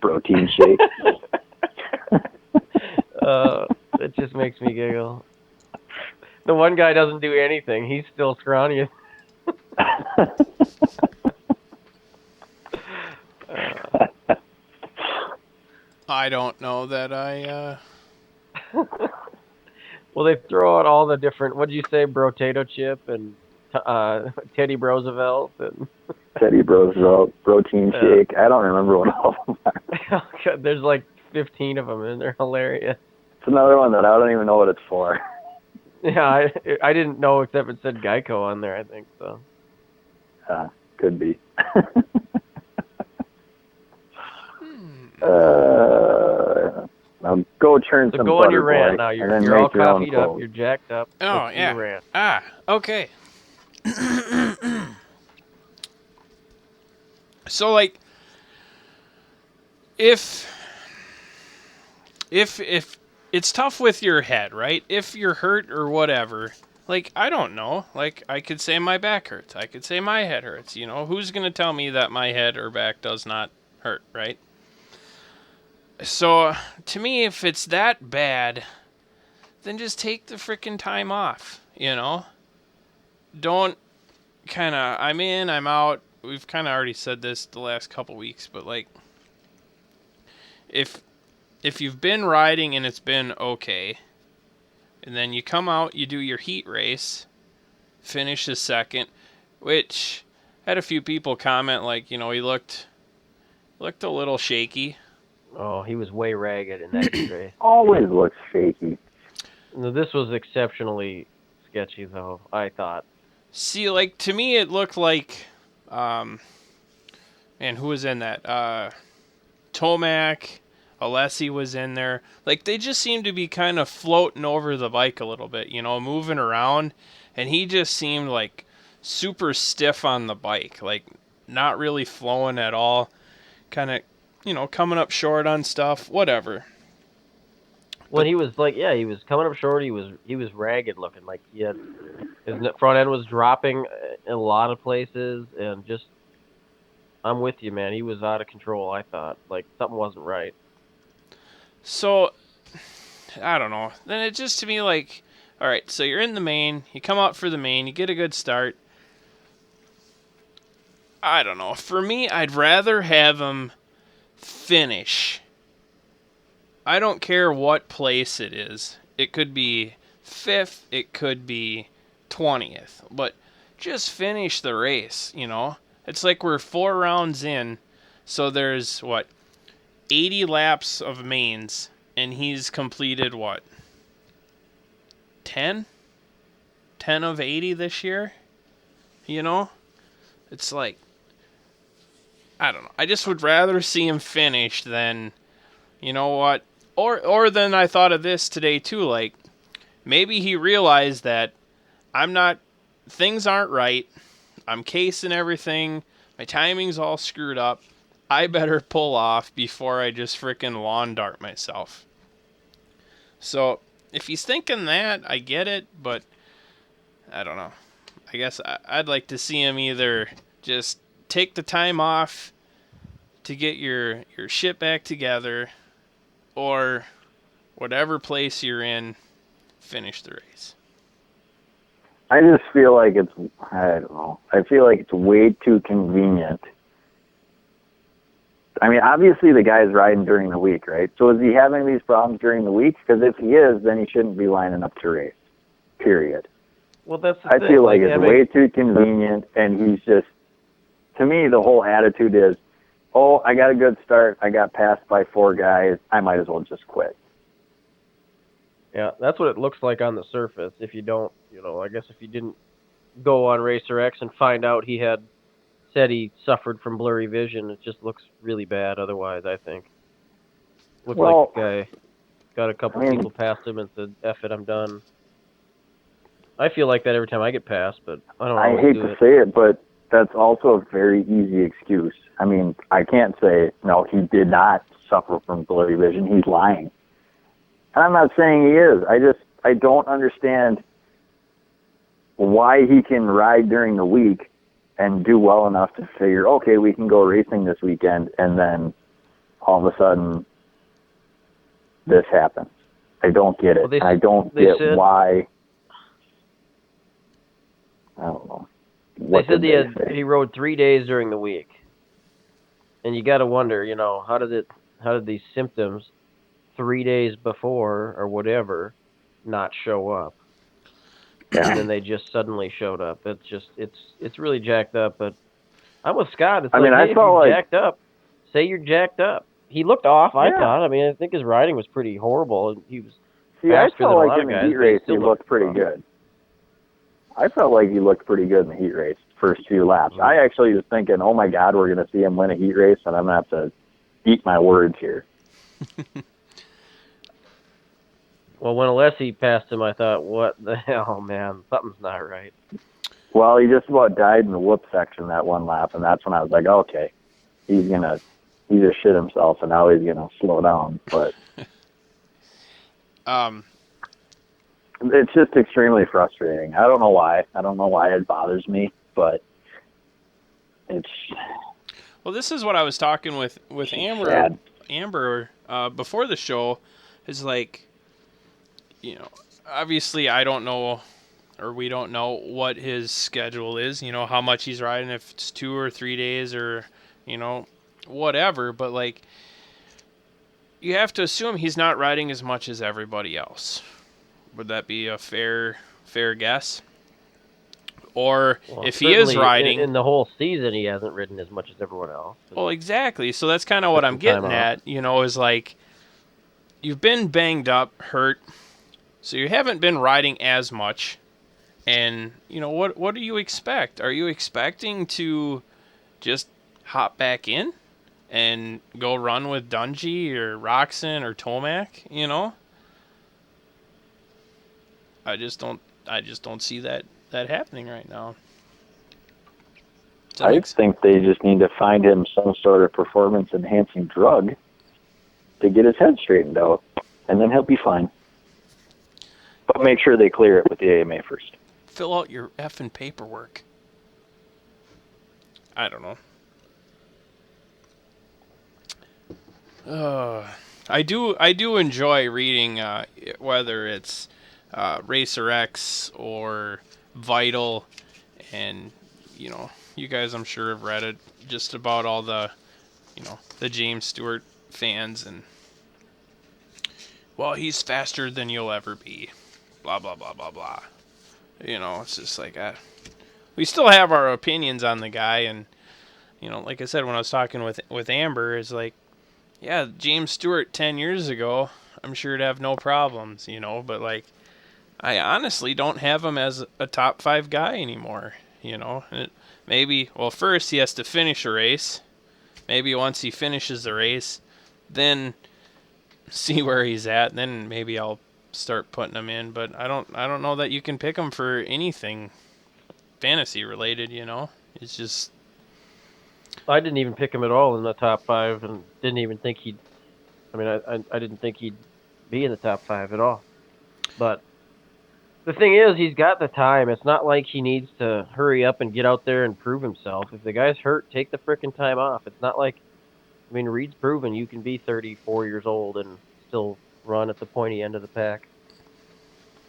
Protein shake. It just makes me giggle. The one guy doesn't do anything. He's still scrawny. I don't know that I... Well, they throw out all the different... What'd you say? Brotato chip and Teddy Roosevelt. And Teddy Roosevelt, protein shake. I don't remember what all of them are. There's like 15 of them, and they're hilarious. It's another one that I don't even know what it's for. Yeah, I didn't know except it said Geico on there, I think, so. Could be. Now go churn So some go butter, on your rant boy, now. and You're then all make your own coffeed up. clothes. You're jacked up. Oh, Let's do your rant. Okay. So, like, if it's tough with your head, right? If you're hurt or whatever, like, I don't know. Like, I could say my back hurts. I could say my head hurts. You know, who's gonna tell me that my head or back does not hurt, right? So, to me, if it's that bad, then just take the frickin' time off, you know? Don't kind of, I'm in, I'm out. We've kind of already said this the last couple weeks, but, like, if you've been riding and it's been okay, and then you come out, you do your heat race, finish the second, which had a few people comment, like, you know, he looked a little shaky. Oh, he was way ragged in that heat race. Always looks shaky. No, this was exceptionally sketchy, though, I thought. See, like, to me, it looked like, man, who was in that? Tomac, Alessi was in there. Like, they just seemed to be kind of floating over the bike a little bit, you know, moving around. And he just seemed, like, super stiff on the bike. Like, not really flowing at all. Kind of, you know, coming up short on stuff, whatever. When he was like, yeah, he was coming up short. He was ragged looking. Like he had his front end was dropping in a lot of places, and just I'm with you, man. He was out of control. I thought like something wasn't right. So, I don't know. Then it just to me like, all right, so you're in the main, you come out for the main, you get a good start. I don't know. For me, I'd rather have him finish. I don't care what place it is. It could be 5th, it could be 20th, but just finish the race, you know? It's like we're 4 rounds in, so there's, 80 laps of mains, and he's completed, 10? 10 of 80 this year? You know? It's like, I don't know. I just would rather see him finish than, you know what? Or then I thought of this today too, like, maybe he realized that things aren't right. I'm casing everything. My timing's all screwed up. I better pull off before I just frickin' lawn dart myself. So, if he's thinking that, I get it, but I don't know. I guess I'd like to see him either just take the time off to get your shit back together, or whatever place you're in, finish the race. I just feel like I don't know. I feel like it's way too convenient. I mean, obviously the guy's riding during the week, right? So is he having these problems during the week? Because if he is, then he shouldn't be lining up to race, period. Well, that's the I thing. feel like it's way too convenient, and he's just, to me, the whole attitude is, oh, I got a good start. I got passed by 4 guys. I might as well just quit. Yeah, that's what it looks like on the surface. If you don't, you know, I guess if you didn't go on Racer X and find out he said he suffered from blurry vision, it just looks really bad otherwise, I think. Looked like the guy got a couple people past him and said, F it, I'm done. I feel like that every time I get passed, but I don't always I hate do to it. say it, but that's also a very easy excuse. I mean, I can't say, no, he did not suffer from blurry vision. He's lying. And I'm not saying he is. I don't understand why he can ride during the week and do well enough to figure, okay, we can go racing this weekend, and then all of a sudden this happens. I don't get it. Well, I don't get why. I don't know. They said he rode 3 days during the week. And you got to wonder, you know, how did these symptoms 3 days before or whatever not show up? Yeah. And then they just suddenly showed up. It's really jacked up, but I'm with Scott. It's I mean, if you're jacked up, say you're jacked up. He looked off, I thought. I mean, I think his riding was pretty horrible, and he was faster than a lot of guys. In the heat race he looked pretty good. I felt like he looked pretty good in the heat race, first few laps. Mm-hmm. I actually was thinking, oh my God, we're going to see him win a heat race, and I'm going to have to eat my words here. I don't know. I hate to say it, but that's all I can say. I mean, I saw like in the heat race he looked pretty good. I felt like he looked pretty good in the heat race, first few laps. I actually was thinking, oh my God, we're going to see him win a heat race, and I'm going to have to eat my words here. Well, when Alessi passed him, I thought, what the hell, man? Something's not right. Well, he just about died in the whoop section that one lap, and that's when I was like, okay, he just shit himself, and now he's gonna slow down. But it's just extremely frustrating. I don't know why. I don't know why it bothers me, but it's. Well, this is what I was talking with Amber. Sad. Amber before the show is like, obviously I don't know, or we don't know what his schedule is. How much he's riding, if it's 2 or 3 days, or whatever. But like, you have to assume he's not riding as much as everybody else. Would that be a fair guess? Or if he is riding in the whole season, he hasn't ridden as much as everyone else. Well, exactly. So that's kind of what I'm getting at, is like, you've been banged up, hurt, so you haven't been riding as much. And, what do you expect? Are you expecting to just hop back in and go run with Dungey or Roxon or Tomac, I just don't see that happening right now. I think they just need to find him some sort of performance-enhancing drug to get his head straightened out, and then he'll be fine. But make sure they clear it with the AMA first. Fill out your effing paperwork. I don't know. I do enjoy reading, whether it's Racer X or Vital, and you guys I'm sure have read it, just about all the the James Stewart fans, and well, he's faster than you'll ever be, blah blah blah blah blah. It's just like we still have our opinions on the guy, and like I said when I was talking with Amber, is like, yeah, James Stewart 10 years ago, I'm sure to have no problems, but like, I honestly don't have him as a top 5 guy anymore, Maybe, well, first he has to finish a race. Maybe once he finishes the race, then see where he's at. Then maybe I'll start putting him in. But I don't know that you can pick him for anything fantasy related. It's just. I didn't even pick him at all in the top 5, and didn't even think he'd. I mean, I didn't think he'd be in the top 5 at all. But the thing is, he's got the time. It's not like he needs to hurry up and get out there and prove himself. If the guy's hurt, take the frickin' time off. It's not like, Reed's proven you can be 34 years old and still run at the pointy end of the pack.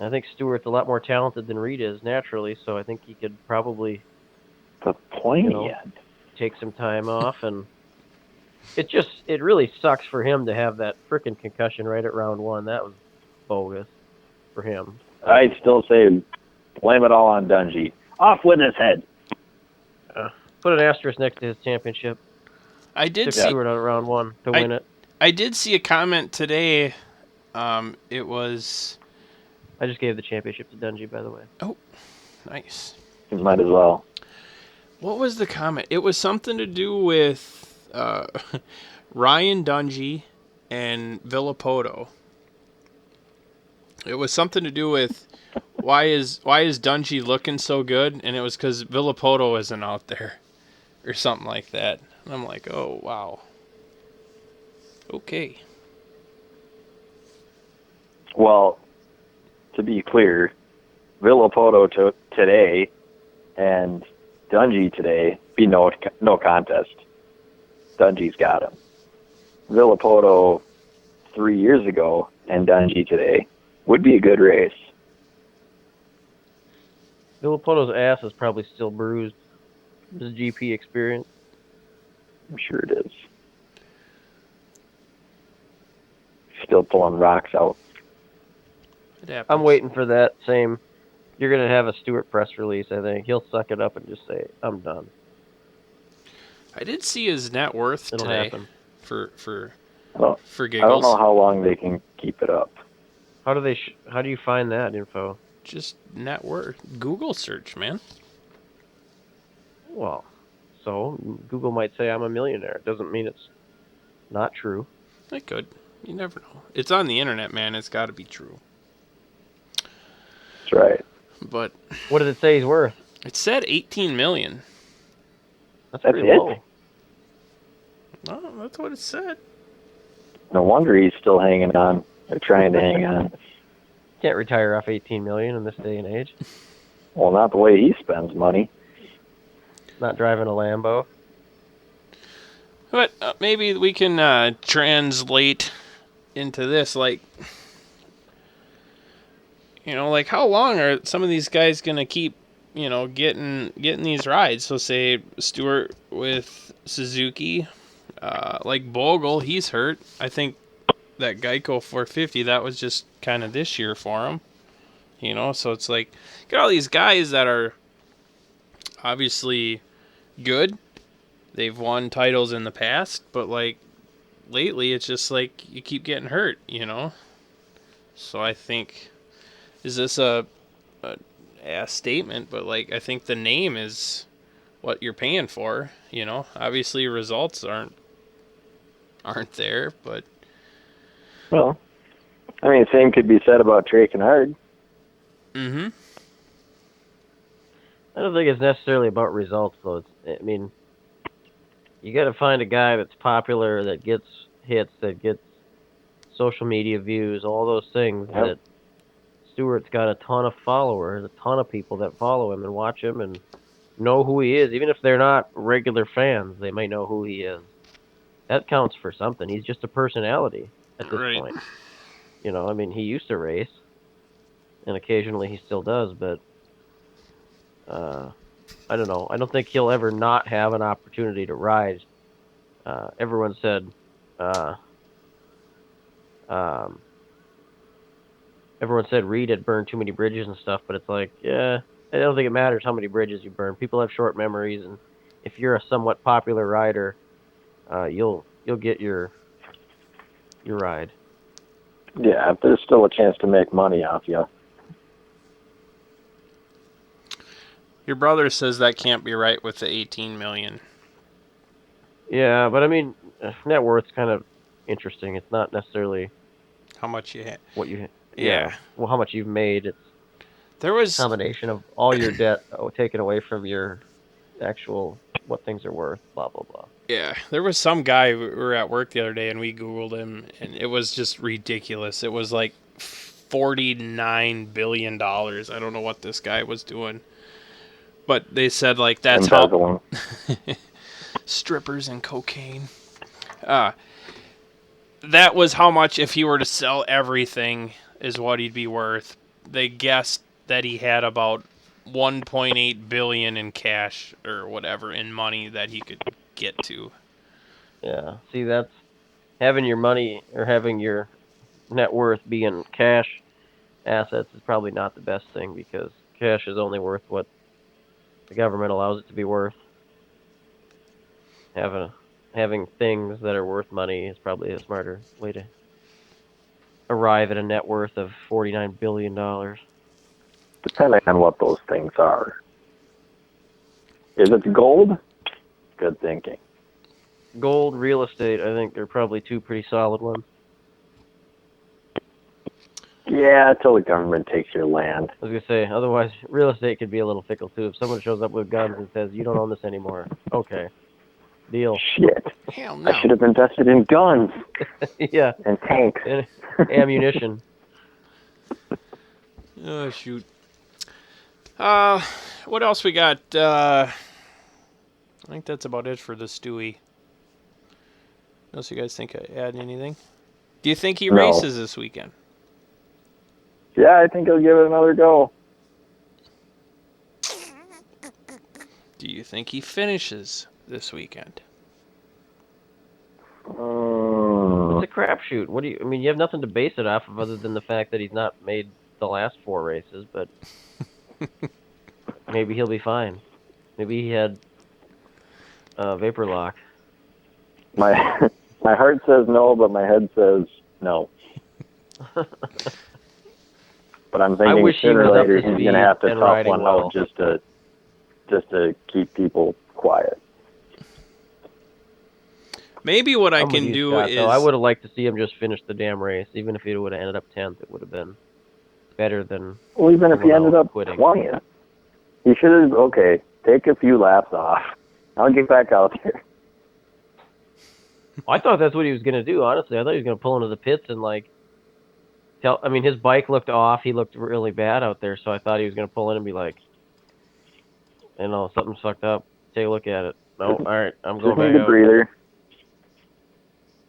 I think Stewart's a lot more talented than Reed is naturally, so I think he could probably the pointy end. Take some time off, and it really sucks for him to have that frickin' concussion right at round 1. That was bogus for him. I'd still say blame it all on Dungey. Off with his head. Put an asterisk next to his championship. I did see Stewart on round 1 to win it. I did see a comment today. It was. I just gave the championship to Dungey, by the way. Oh, nice. You might as well. What was the comment? It was something to do with Ryan Dungey and Villapoto. It was something to do with why is Dungey looking so good, and it was because Villapoto isn't out there, or something like that. And I'm like, oh wow. Okay. Well, to be clear, Villapoto today and Dungey today be no contest. Dungey's got him. Villapoto 3 years ago and Dungey today would be a good race. Villapoto's ass is probably still bruised. His GP experience. I'm sure it is. Still pulling rocks out. It happens. I'm waiting for that same. You're going to have a Stewart press release, I think. He'll suck it up and just say, I'm done. I did see his net worth It'll today happen. for giggles. I don't know how long they can keep it up. How do you find that info? Just net worth. Google search, man. Well, so Google might say I'm a millionaire. It doesn't mean it's not true. It could. You never know. It's on the internet, man. It's got to be true. That's right. But What did it say he's worth? it said 18 million. That's That's pretty it? low. Oh, that's what it said. No wonder he's still hanging on. They're trying to hang on. Can't retire off 18 million in this day and age. Well, not the way he spends money. Not driving a Lambo. But maybe we can translate into this, like, like how long are some of these guys gonna keep, getting these rides? So say Stewart with Suzuki, like Bogle, he's hurt. I think that Geico 450, that was just kind of this year for him. So it's like, get all these guys that are obviously good. They've won titles in the past, but like lately it's just like you keep getting hurt, So I think, is this a statement? But like I think the name is what you're paying for, Obviously results aren't there, but Well, I mean, same could be said about Trey Kennard. mm-hmm. I don't think it's necessarily about results, though. I mean, you got to find a guy that's popular, that gets hits, that gets social media views, all those things. Yep. That Stewart's got a ton of followers, a ton of people that follow him and watch him and know who he is. Even if they're not regular fans, they might know who he is. That counts for something. He's just a personality at this Right. point. I mean, he used to race, and occasionally he still does, but I don't know. I don't think he'll ever not have an opportunity to ride. Everyone said Reed had burned too many bridges and stuff, but it's like, yeah, I don't think it matters how many bridges you burn. People have short memories, and if you're a somewhat popular rider, you'll get your ride. Yeah, there's still a chance to make money off you. Your brother says that can't be right with the 18 million. Yeah, but I mean, net worth's kind of interesting. It's not necessarily How much you had? what you. Yeah. Well, how much you've made. It's There was a combination of all your debt taken away from your actual what things are worth. Blah blah blah. Yeah, there was some guy, we were at work the other day and we Googled him and it was just ridiculous. It was like $49 billion. I don't know what this guy was doing. But they said like that's Embezzling. how strippers and cocaine. That was how much if he were to sell everything is what he'd be worth. They guessed that he had about 1.8 billion in cash or whatever in money that he could get to. Yeah. See, that's having your money or having your net worth be in cash assets is probably not the best thing because cash is only worth what the government allows it to be worth. Having things that are worth money is probably a smarter way to arrive at a net worth of $49 billion. Depending on what those things are. If it's gold, good thinking. Gold, real estate, I think they're probably two pretty solid ones. Yeah, until the government takes your land. I was going to say, otherwise, real estate could be a little fickle, too. If someone shows up with guns and says, you don't own this anymore, okay. Deal. Shit. Hell no. I should have invested in guns. Yeah. And tanks. And ammunition. Oh, shoot. What else we got? I think that's about it for the Stewie. Unless you guys think I add anything. Do you think he No. races this weekend? Yeah, I think he'll give it another go. Do you think he finishes this weekend? It's a crapshoot. What do you? I mean, you have nothing to base it off of other than the fact that he's not made the last 4 races. But maybe he'll be fine. Maybe he had vapor lock. My heart says no, but my head says no. But I'm I thinking wish he sooner or was up later to he's speed going to have to and tough riding one well. out just to keep people quiet. Maybe what I I'm with can you, do Scott, is... though. I would have liked to see him just finish the damn race. Even if he would have ended up 10th, it would have been better than. Well, even if he ended up quitting. 20th, he should have, take a few laps off. I'll get back out there. I thought that's what he was going to do, honestly. I thought he was going to pull into the pits and, his bike looked off. He looked really bad out there, so I thought he was going to pull in and be like, something's fucked up. Take a look at it. No, all right, I'm going back Just need a out. breather. It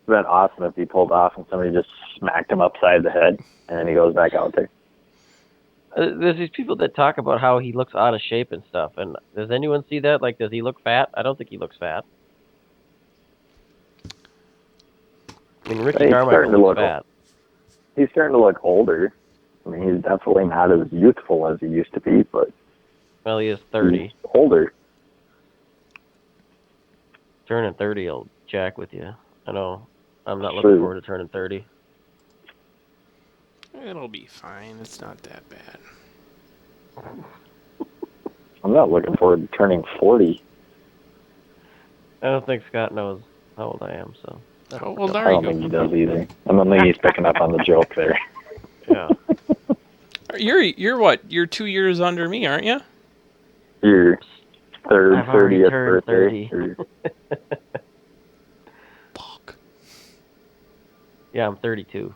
would have been awesome if he pulled off and somebody just smacked him upside the head, and then he goes back out there. There's these people that talk about how he looks out of shape and stuff, and does anyone see that? Like, does he look fat? I don't think he looks fat. I mean, Ricky Carmichael looks fat. He's starting to look older. I mean, he's definitely not as youthful as he used to be, but... Well, he is 30. He's older. Turning 30 will jack with you. I know. I'm not looking forward to turning 30. It'll be fine. It's not that bad. I'm not looking forward to turning 40. I don't think Scott knows how old I am, so... How old I are don't you? think he does either. I don't think he's picking up on the joke there. Yeah. You're what? You're 2 years under me, aren't you? Your third I've already 30th turned birthday. 30. Fuck. Yeah, I'm 32.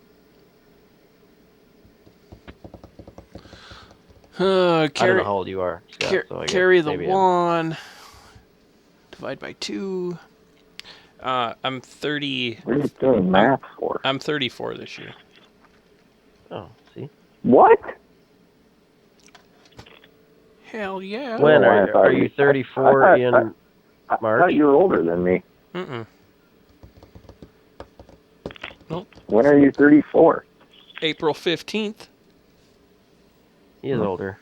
I don't know how old you are, Scott, so I guess carry the maybe 1. Divide by 2. I'm 30. What are you doing math for? I'm 34 this year. Oh, see? What? Hell yeah. When I thought are you 34 in I March? thought you were older than me. Mm-mm. Nope. When are you 34? April 15th. He is older.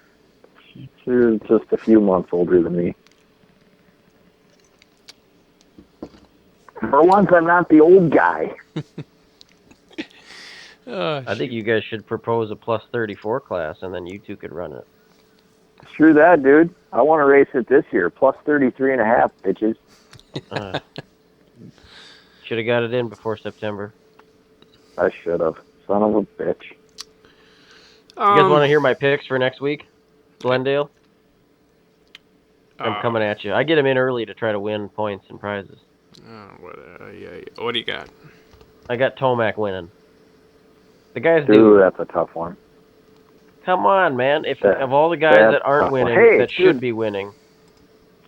You're just a few months older than me. For once, I'm not the old guy. I think you guys should propose a plus 34 class, and then you two could run it. Screw that, dude. I want to race it this year. Plus 33 and a half, bitches. Should have got it in before September. I should have. Son of a bitch. You guys want to hear my picks for next week? Glendale? I'm coming at you. I get them in early to try to win points and prizes. What do you got? I got Tomac winning. The guys Dude, that's a tough one. Come on, man. Of all the guys that aren't winning, should be winning.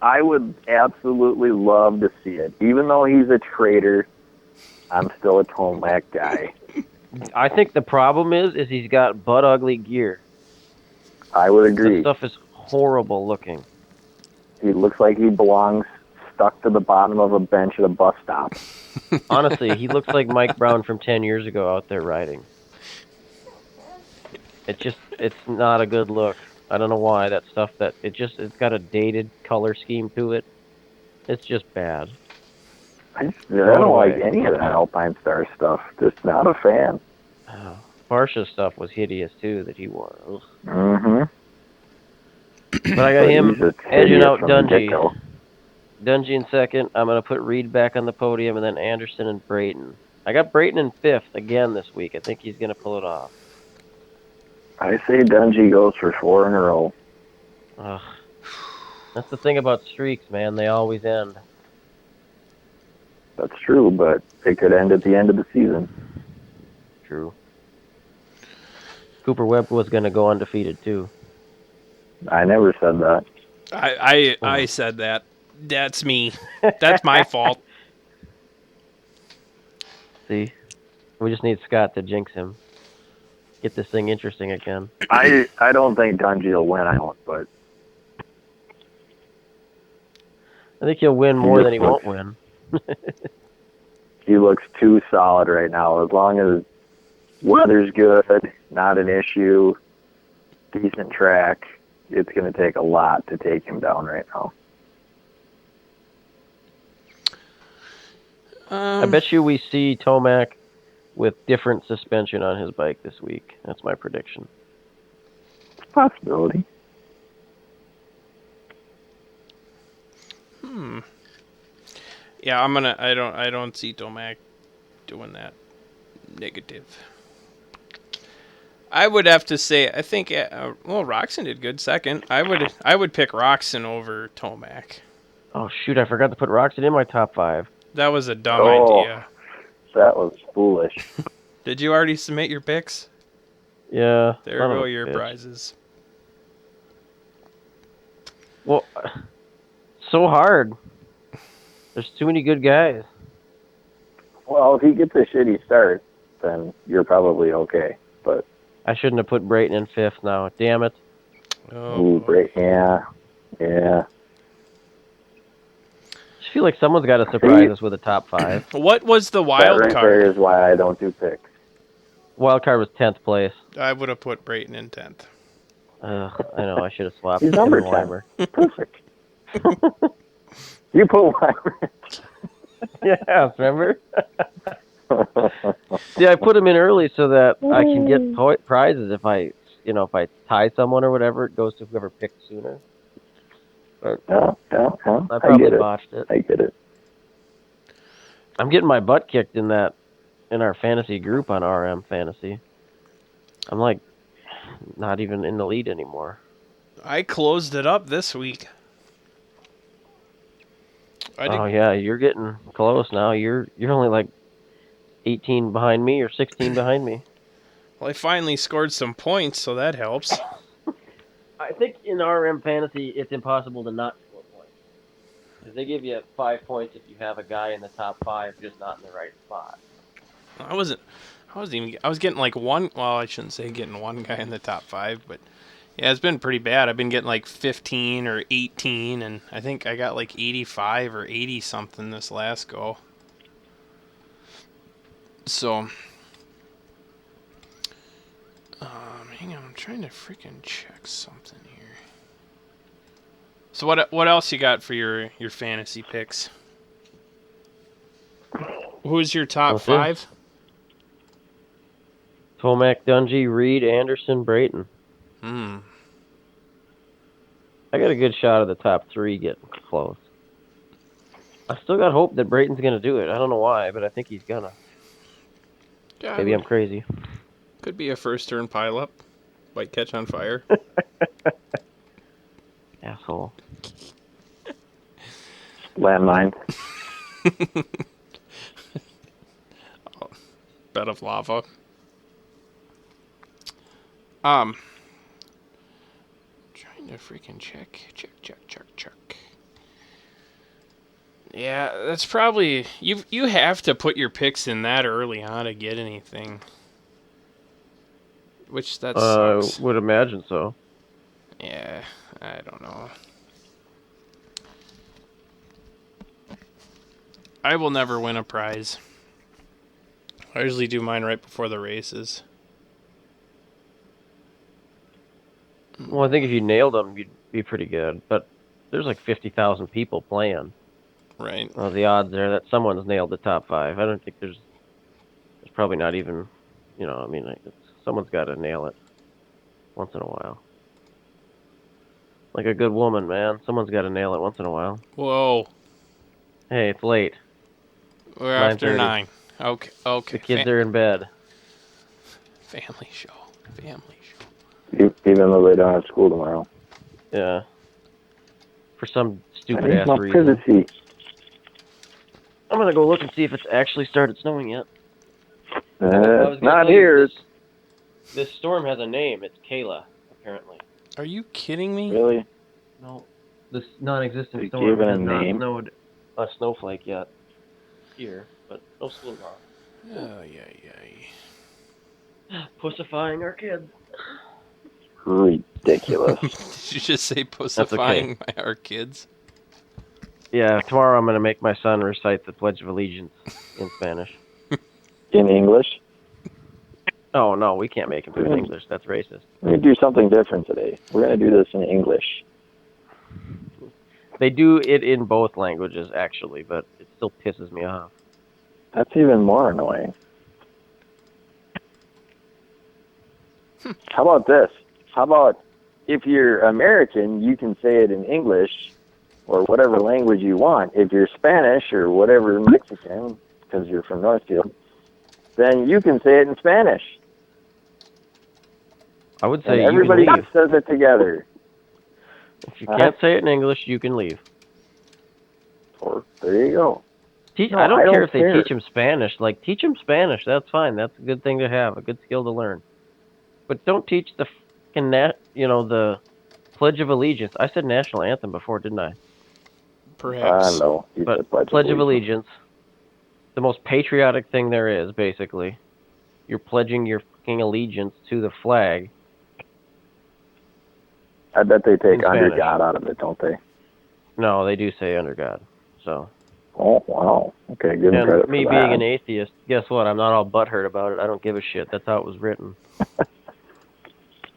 I would absolutely love to see it. Even though he's a traitor, I'm still a Tomac guy. I think the problem is he's got butt ugly gear. I would agree. The stuff is horrible looking. He looks like he belongs stuck to the bottom of a bench at a bus stop. Honestly, he looks like Mike Brown from 10 years ago out there riding. It's not a good look. I don't know why that stuff it's got a dated color scheme to it. It's just bad. I don't like any of that Alpine Star stuff. Just not a fan. Oh, Barsha's stuff was hideous too that he wore. Ugh. Mm-hmm. But I got him edging out Dungy. Get-go. Dungy in second. I'm going to put Reed back on the podium, and then Anderson and Brayton. I got Brayton in fifth again this week. I think he's going to pull it off. I say Dungy goes for 4 in a row. Ugh. That's the thing about streaks, man. They always end. That's true, but it could end at the end of the season. True. Cooper Webb was going to go undefeated, too. I never said that. I said that. That's me. That's my fault. See? We just need Scott to jinx him. Get this thing interesting again. I don't think Dungy will win out, but... I think he'll win more than he won't win. He looks too solid right now. As long as weather's good, not an issue, decent track, it's going to take a lot to take him down right now. I bet you we see Tomac with different suspension on his bike this week. That's my prediction. Possibility. Yeah, I don't see Tomac doing that. Negative. I would have to say, I think, Roxon did good second. I would pick Roxon over Tomac. Oh, shoot, I forgot to put Roxon in my top 5. That was a dumb idea. That was foolish. Did you already submit your picks? Yeah. There go your prizes. Well, so hard. There's too many good guys. Well, if he gets a shitty start, then you're probably okay. But I shouldn't have put Brayton in 5th now. Damn it. Oh, yeah. I just feel like someone's got to surprise us with a top 5. What was the That wild right card? there is why I don't do picks. Wild card was 10th place. I would have put Brayton in 10th. I know, I should have swapped He's him number and 10. Weimer. Perfect. You put Weimer. Yeah, remember? See, I put him in early so that I can get prizes if I tie someone or whatever. It goes to whoever picked sooner. But Yeah, I probably botched it. I get it. I'm getting my butt kicked in our fantasy group on RM Fantasy. I'm like not even in the lead anymore. I closed it up this week. Oh yeah, you're getting close now. You're only like 18 behind me or 16 behind me. Well, I finally scored some points, so that helps. I think in RM Fantasy it's impossible to not score points. Because they give you 5 points if you have a guy in the top 5, just not in the right spot. I was getting like one. Well, I shouldn't say getting one guy in the top 5, but yeah, it's been pretty bad. I've been getting like 15 or 18, and I think I got like 85 or 80 something this last go. So, hang on, I'm trying to freaking check something here. So what else you got for your fantasy picks? Who's your top 5? Tomac, Dungy, Reed, Anderson, Brayton. I got a good shot of the top 3 getting close. I still got hope that Brayton's going to do it. I don't know why, but I think he's going to. Yeah, Maybe I'm crazy. Could be a first turn pileup. Might catch on fire. Asshole. Landmine. Bed of lava. Trying to freaking check. Yeah, that's probably you have to put your picks in that early on to get anything. Which that sucks. Would imagine so. Yeah, I don't know. I will never win a prize. I usually do mine right before the races. Well, I think if you nailed them, you'd be pretty good. But there's like 50,000 people playing. Right. Well, the odds are that someone's nailed the top 5. I don't think there's probably not even, someone's got to nail it once in a while. Like a good woman, man. Someone's got to nail it once in a while. Whoa. Hey, it's late. We're after 9:30. 9. Okay. The kids are in bed. Family show. Even though they don't have school tomorrow. Yeah. For some I need stupid-ass my reason. privacy. I'm going to go look and see if it's actually started snowing yet. I was gonna Not tell you, here. This storm has a name. It's Kayla, apparently. Are you kidding me? Really? No. This non-existent They storm gave it a has not name? snowed a snowflake yet here, but no school tomorrow. Oh, yeah. Pussifying our kids. Ridiculous. Did you just say pussifying our kids? Yeah, tomorrow I'm going to make my son recite the Pledge of Allegiance in Spanish. In English? Oh, no, we can't make him do it in English. That's racist. We're going to do something different today. We're going to do this in English. They do it in both languages, actually, but it still pisses me off. That's even more annoying. How about this? How about if you're American, you can say it in English or whatever language you want. If you're Spanish or whatever Mexican, because you're from Northfield, then you can say it in Spanish. I would And say you can everybody leave. says it together. If you can't say it in English, you can leave. Or there you go. No, I don't I care don't if they care. teach them Spanish. Like, teach them Spanish. That's fine. That's a good thing to have, a good skill to learn. But don't teach the fucking the Pledge of Allegiance. I said national anthem before, didn't I? Perhaps. No, you But said Pledge Pledge of Allegiance, the most patriotic thing there is, basically. You're pledging your fucking allegiance to the flag. I bet they take In under Spanish. God out of it, don't they? No, they do say under God. So. Oh, wow. Okay, give them And credit me for being that. an atheist, guess what? I'm not all butthurt about it. I don't give a shit. That's how it was written.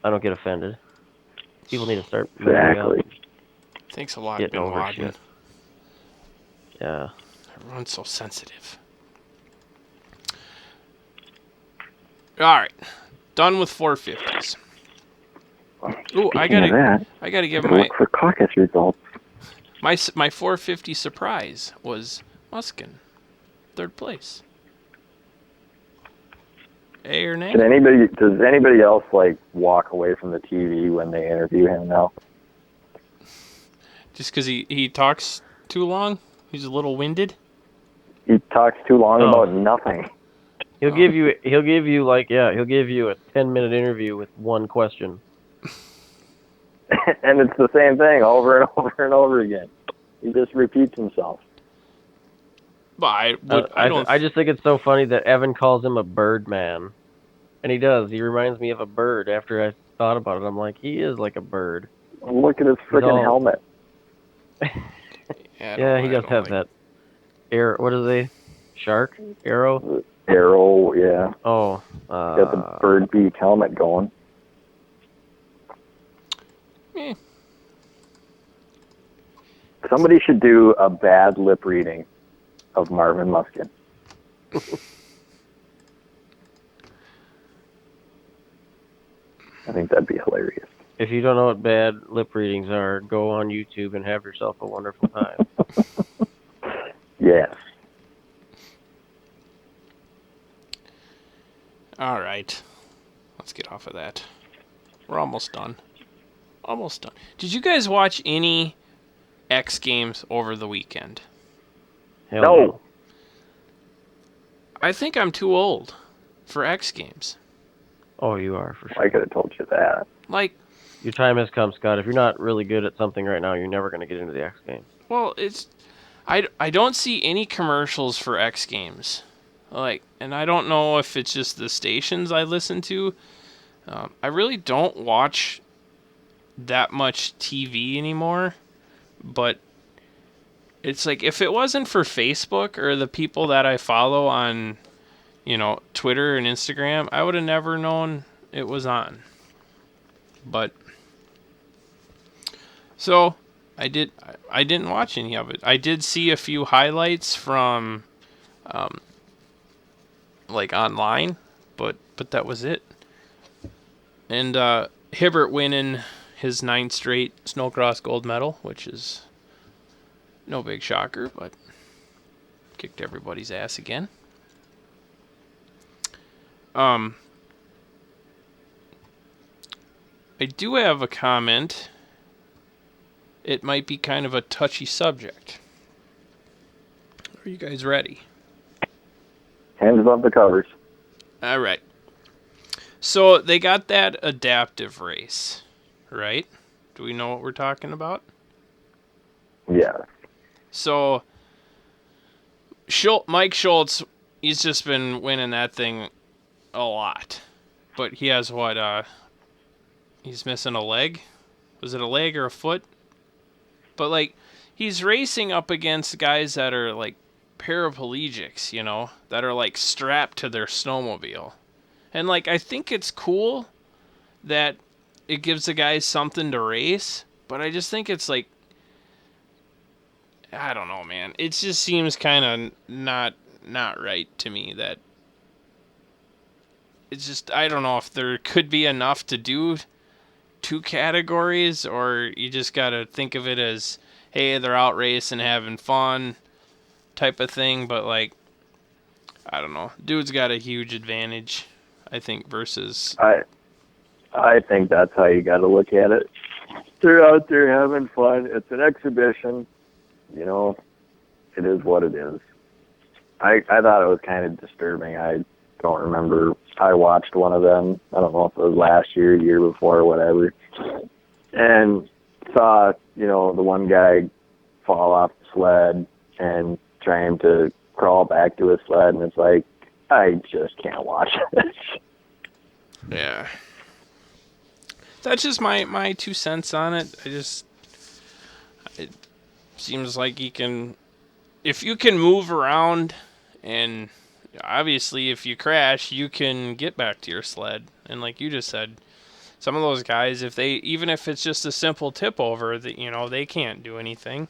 I don't get offended. People need to start manning up. Exactly. Thanks a lot, Getting Bin over Laden. shit. Yeah. Everyone's so sensitive. All right, done with 450s. Ooh, I Speaking of that, gotta give look for caucus results. my 450 surprise was Muskin, 3rd place. A or nay? Does anybody else like walk away from the TV when they interview him now? Just because he talks too long? He's a little winded? He talks too long Oh. about nothing. He'll give you a 10-minute interview with one question. And it's the same thing over and over and over again. He just repeats himself. But I just think it's so funny that Evan calls him a bird man. And he does. He reminds me of a bird after I thought about it. I'm like, he is like a bird. Look at his freaking helmet. Yeah, he does have that arrow. What are they? Shark? Arrow? Arrow, yeah. Oh. Got the bird beak helmet going. Somebody should do a bad lip reading of Marvin Muskin. I think that'd be hilarious. If you don't know what bad lip readings are, go on YouTube and have yourself a wonderful time. Yes. All right. Let's get off of that. We're almost done. Almost done. Did you guys watch any X Games over the weekend? Hell No. I think I'm too old for X Games. Oh, you are, for sure. I could have told you that. Like, Your time has come, Scott. If you're not really good at something right now, you're never going to get into the X Games. well, I don't see any commercials for X Games. Like, and I don't know if it's just the stations I listen to. I really don't watch that much TV anymore. But it's like, if it wasn't for Facebook or the people that I follow on, Twitter and Instagram, I would have never known it was on. But so I didn't watch any of it. I did see a few highlights from like online, but that was it. And Hibbert winning his 9th straight snowcross gold medal, which is no big shocker, but kicked everybody's ass again. I do have a comment. It might be kind of a touchy subject. Are you guys ready? Hands above the covers. All right. So they got that adaptive race, right? Do we know what we're talking about? Yeah. So Mike Schultz, he's just been winning that thing a lot. But he has what, he's missing a leg? Was it a leg or a foot? But like, he's racing up against guys that are like paraplegics, that are like strapped to their snowmobile. And like, I think it's cool that it gives the guys something to race, but I just think it's like, I don't know, man. It just seems kind of not right to me that it's just, I don't know if there could be enough to do 2 categories, or you just got to think of it as, hey, they're out racing, having fun type of thing. But like, I don't know. Dude's got a huge advantage, I think, versus... I I think that's how you got to look at it. They're out there having fun. It's an exhibition. You know, it is what it is. I thought it was kind of disturbing. I don't remember. I watched one of them. I don't know if it was last year, year before, or whatever. And saw, you know, the one guy fall off the sled and trying to crawl back to his sled. And it's like, I just can't watch this. Yeah. That's just my 2 cents on it. It seems like if you can move around, and obviously if you crash, you can get back to your sled. And like you just said, some of those guys, even if it's just a simple tip over, that they can't do anything.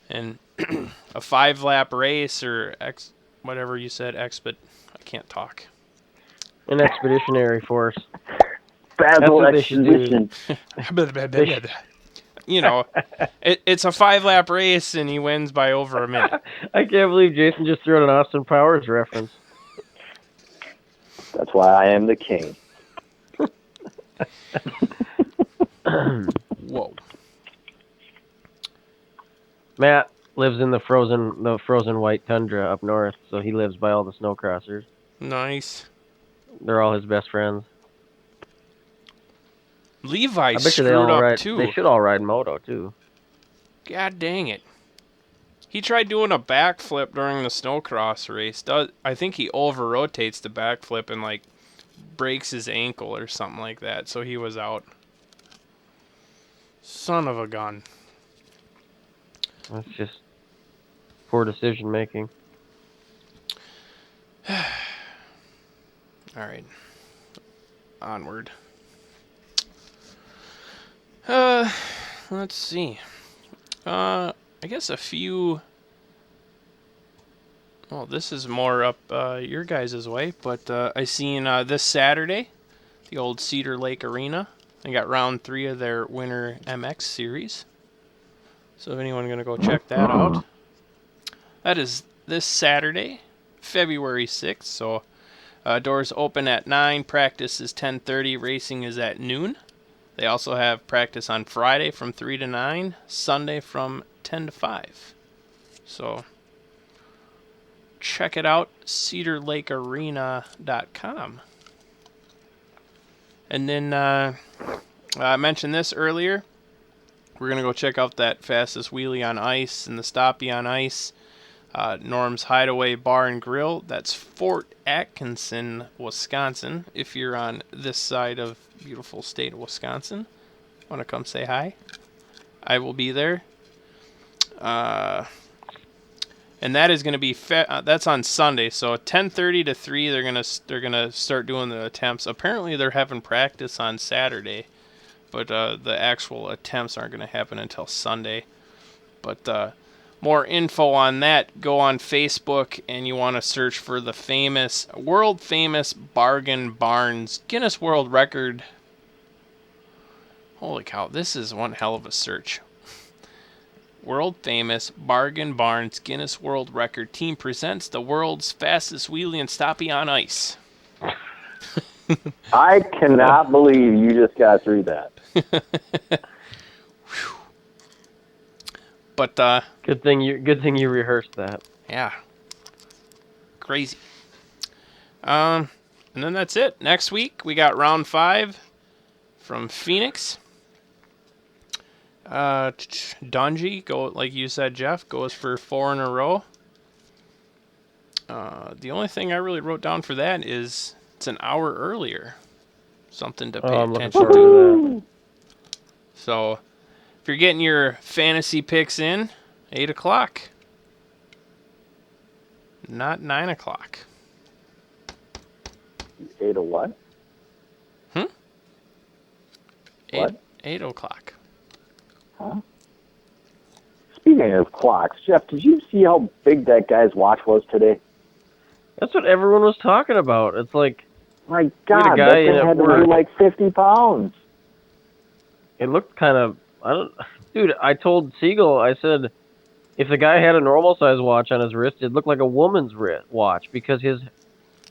And a 5-lap race or whatever you said, but I can't talk. An expeditionary force. Basil Expedition. It's a 5-lap race, and he wins by over a minute. I can't believe Jason just threw out an Austin Powers reference. That's why I am the king. Whoa. Matt lives in the frozen white tundra up north, so he lives by all the snow crossers. Nice. They're all his best friends. Levi I bet you screwed they all up ride. too. They should all ride Moto too. God dang it. He tried doing a backflip during the snowcross race. I think he over-rotates the backflip and like breaks his ankle or something like that, so he was out. Son of a gun. That's just poor decision making. All right. Onward. Let's see. I guess a few. Well, this is more up your guys' way, but I seen this Saturday, the old Cedar Lake Arena. They got round 3 of their Winter MX series. So if anyone gonna go check that out, that is this Saturday, February 6th. So doors open at 9. Practice is 10:30. Racing is at noon. They also have practice on Friday from 3 to 9, Sunday from 10 to 5. So check it out, cedarlakearena.com. And then I mentioned this earlier. We're going to go check out that fastest wheelie on ice and the stoppie on ice. Norm's Hideaway Bar and Grill. That's Fort Atkinson, Wisconsin. If you're on this side of beautiful state of Wisconsin, want to come say hi, I will be there. And that is going to be that's on Sunday. So 10:30 to 3, they're gonna start doing the attempts. Apparently, they're having practice on Saturday, but the actual attempts aren't going to happen until Sunday. But more info on that, go on Facebook and you want to search for the world famous Bargain Barns Guinness World Record. Holy cow, this is one hell of a search. World famous Bargain Barns Guinness World Record team presents the world's fastest wheelie and stoppie on ice. I cannot believe you just got through that. But good thing you rehearsed that. Yeah, crazy. And then that's it. Next week we got round 5 from Phoenix. Dungy, go like you said, Jeff, goes for 4 in a row. The only thing I really wrote down for that is it's an hour earlier. Something to pay attention to. So if you're getting your fantasy picks in, 8 o'clock. Not 9 o'clock. 8 of what? What? 8 o'clock. Huh? Speaking of clocks, Jeff, did you see how big that guy's watch was today? That's what everyone was talking about. It's like, my God, that thing had to weigh like 50 pounds. It looked kind of, dude, I told Siegel, I said, if the guy had a normal size watch on his wrist, it looked like a woman's watch because his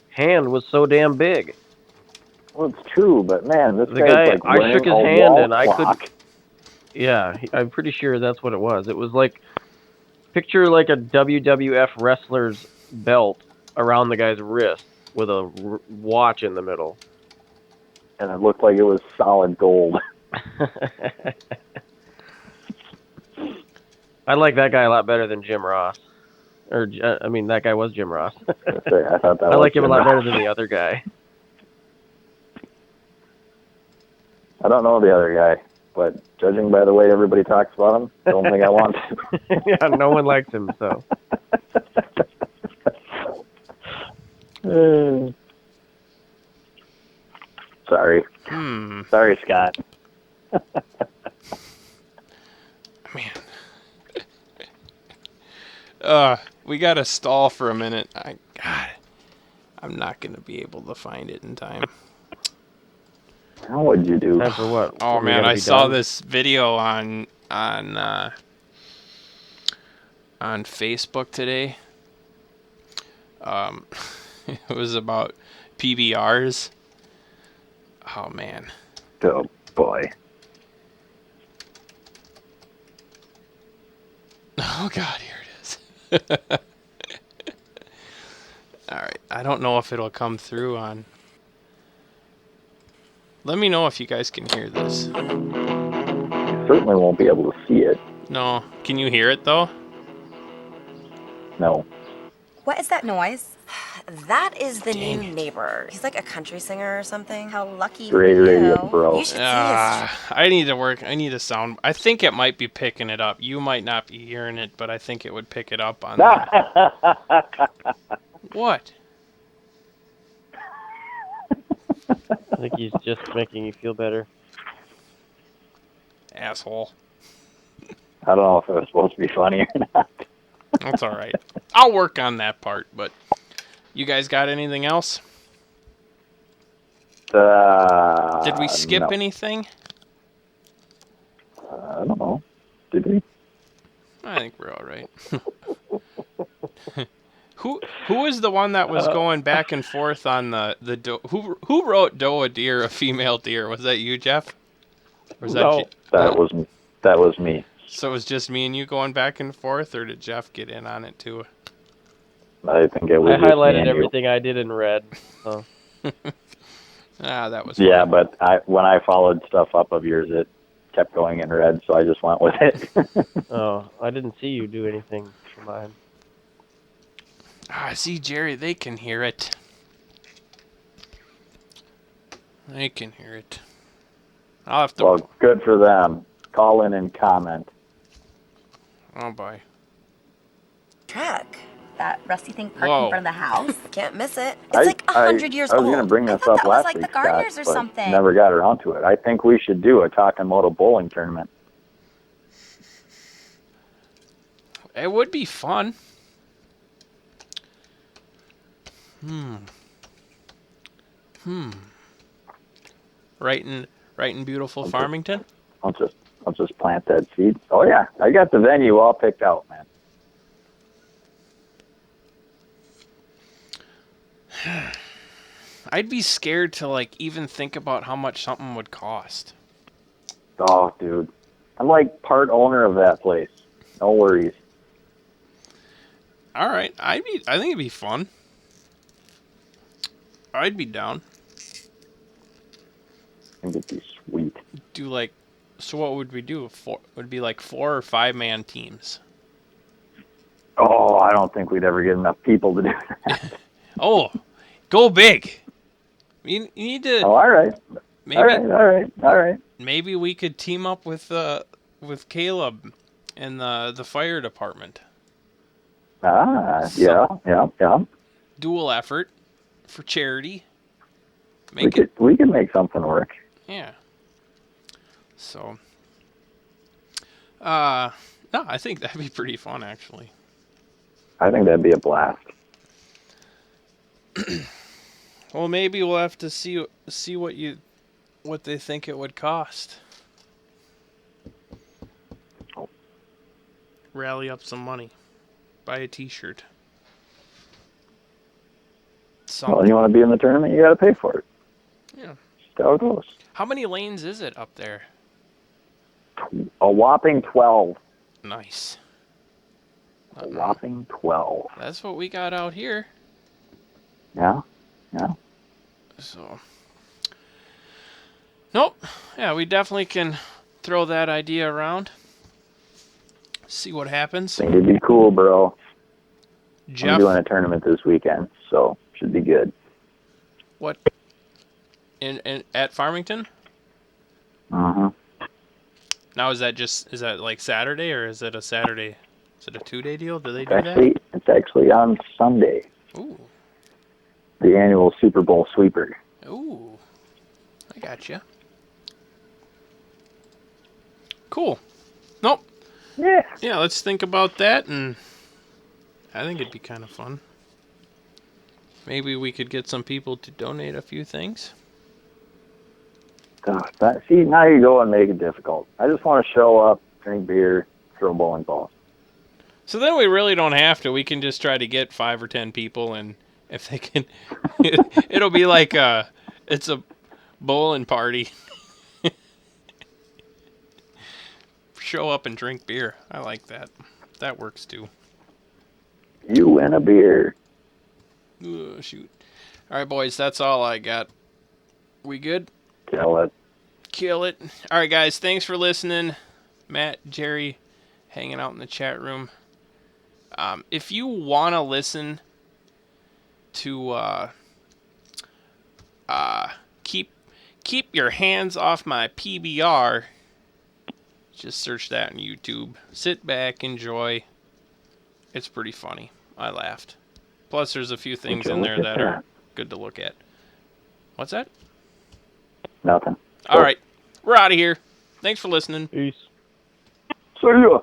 hand was so damn big. Well, it's true, but man, this The guy's guy, like I wearing shook his a hand wall and I clock. could. Yeah, I'm pretty sure that's what it was. It was like, picture like a WWF wrestler's belt around the guy's wrist with a watch in the middle. And it looked like it was solid gold. I like that guy a lot better than Jim Ross. Or, I mean, that guy was Jim Ross. I thought that I was like him a lot Jim better Ross. than the other guy. I don't know the other guy, but judging by the way everybody talks about him, I don't think I want to. Yeah, no one likes him, so. Sorry. Sorry, Scott. Man. We got to stall for a minute. God, I'm not going to be able to find it in time. How would you do? Time for what? Oh, We man, gotta I be saw done? this video on Facebook today. It was about PBRs. Oh, man. Oh, boy. Oh, God, here it is. All right. I don't know if it'll come through on... Let me know if you guys can hear this. You certainly won't be able to see it. No. Can you hear it, though? No. What is that noise? That is the Dang new it. neighbor. He's like a country singer or something. How lucky Great for radio, you. bro. You should see his. I need to work. I need a sound. I think it might be picking it up. You might not be hearing it, but I think it would pick it up on the... What? I think he's just making you feel better. Asshole. I don't know if it was supposed to be funny or not. That's all right. I'll work on that part, but you guys got anything else? Did we skip no. anything? I don't know. Did we? I think we're all right. Who is the one that was going back and forth on the who wrote "Doe a deer, a female deer"? Was that you, Jeff? Or was No. That was me. So it was just me and you going back and forth, or did Jeff get in on it too? I think it was. I just me highlighted and you. everything I did in red. So. That was Yeah, fun. but when I followed stuff up of yours, it kept going in red, so I just went with it. Oh, I didn't see you do anything for mine. See, Jerry, they can hear it. They can hear it. I'll have to... Well, good for them. Call in and comment. Oh, boy. Truck. That rusty thing parked Whoa. in front of the house. Can't miss it. It's like 100 years I old. was going to bring I this thought up that was last like week, the gardeners Scott, or but something. never got around to it. I think we should do a Talkin Moto bowling tournament. It would be fun. Right in beautiful Farmington? I'll just plant that seed. Oh yeah, I got the venue all picked out, man. I'd be scared to like even think about how much something would cost. Oh, dude, I'm like part owner of that place. No worries. All right, I think it'd be fun. I'd be down. I think it'd be sweet. Do like, so what would we do? Would be like 4 or 5 man teams. Oh, I don't think we'd ever get enough people to do that. Oh, go big. You need to. Oh, all right. Maybe All right. maybe we could team up with Caleb and the fire department. Yeah. Dual effort for charity. We could make something work. Yeah. So. No, I think that'd be pretty fun actually. I think that'd be a blast. Well, maybe we'll have to see what they think it would cost. Rally up some money. Buy a T-shirt. Well, you want to be in the tournament, you got to pay for it. Yeah. how it goes. How many lanes is it up there? A whopping 12. Nice. A whopping 12. That's what we got out here. Yeah, yeah. So, nope. Yeah, we definitely can throw that idea around. See what happens. I think it'd be cool, bro. Jeff, I'm doing a tournament this weekend, so should be good. what? In at Farmington? Uh-huh. Now is that like Saturday, or is it a Saturday? Is it a 2-day deal? Do they do that? It's actually on Sunday. Ooh. The annual Super Bowl sweeper. Ooh. I gotcha. Cool. Nope. Yeah. Yeah, let's think about that, and I think it'd be kind of fun. Maybe we could get some people to donate a few things. See, now you go and make it difficult. I just want to show up, drink beer, throw bowling balls. So then we really don't have to. We can just try to get 5 or 10 people, and if they can, it'll be like it's a bowling party. Show up and drink beer. I like that. That works too. You win a beer. Ugh, shoot. All right, boys. That's all I got. We good? Kill it. Kill it. All right, guys. Thanks for listening. Matt, Jerry, hanging out in the chat room. If you want to listen to keep your hands off my PBR, just search that on YouTube. Sit back, enjoy. It's pretty funny. I laughed. Plus, there's a few things in there that are good to look at. What's that? Nothing. All right. We're out of here. Thanks for listening. Peace. See ya.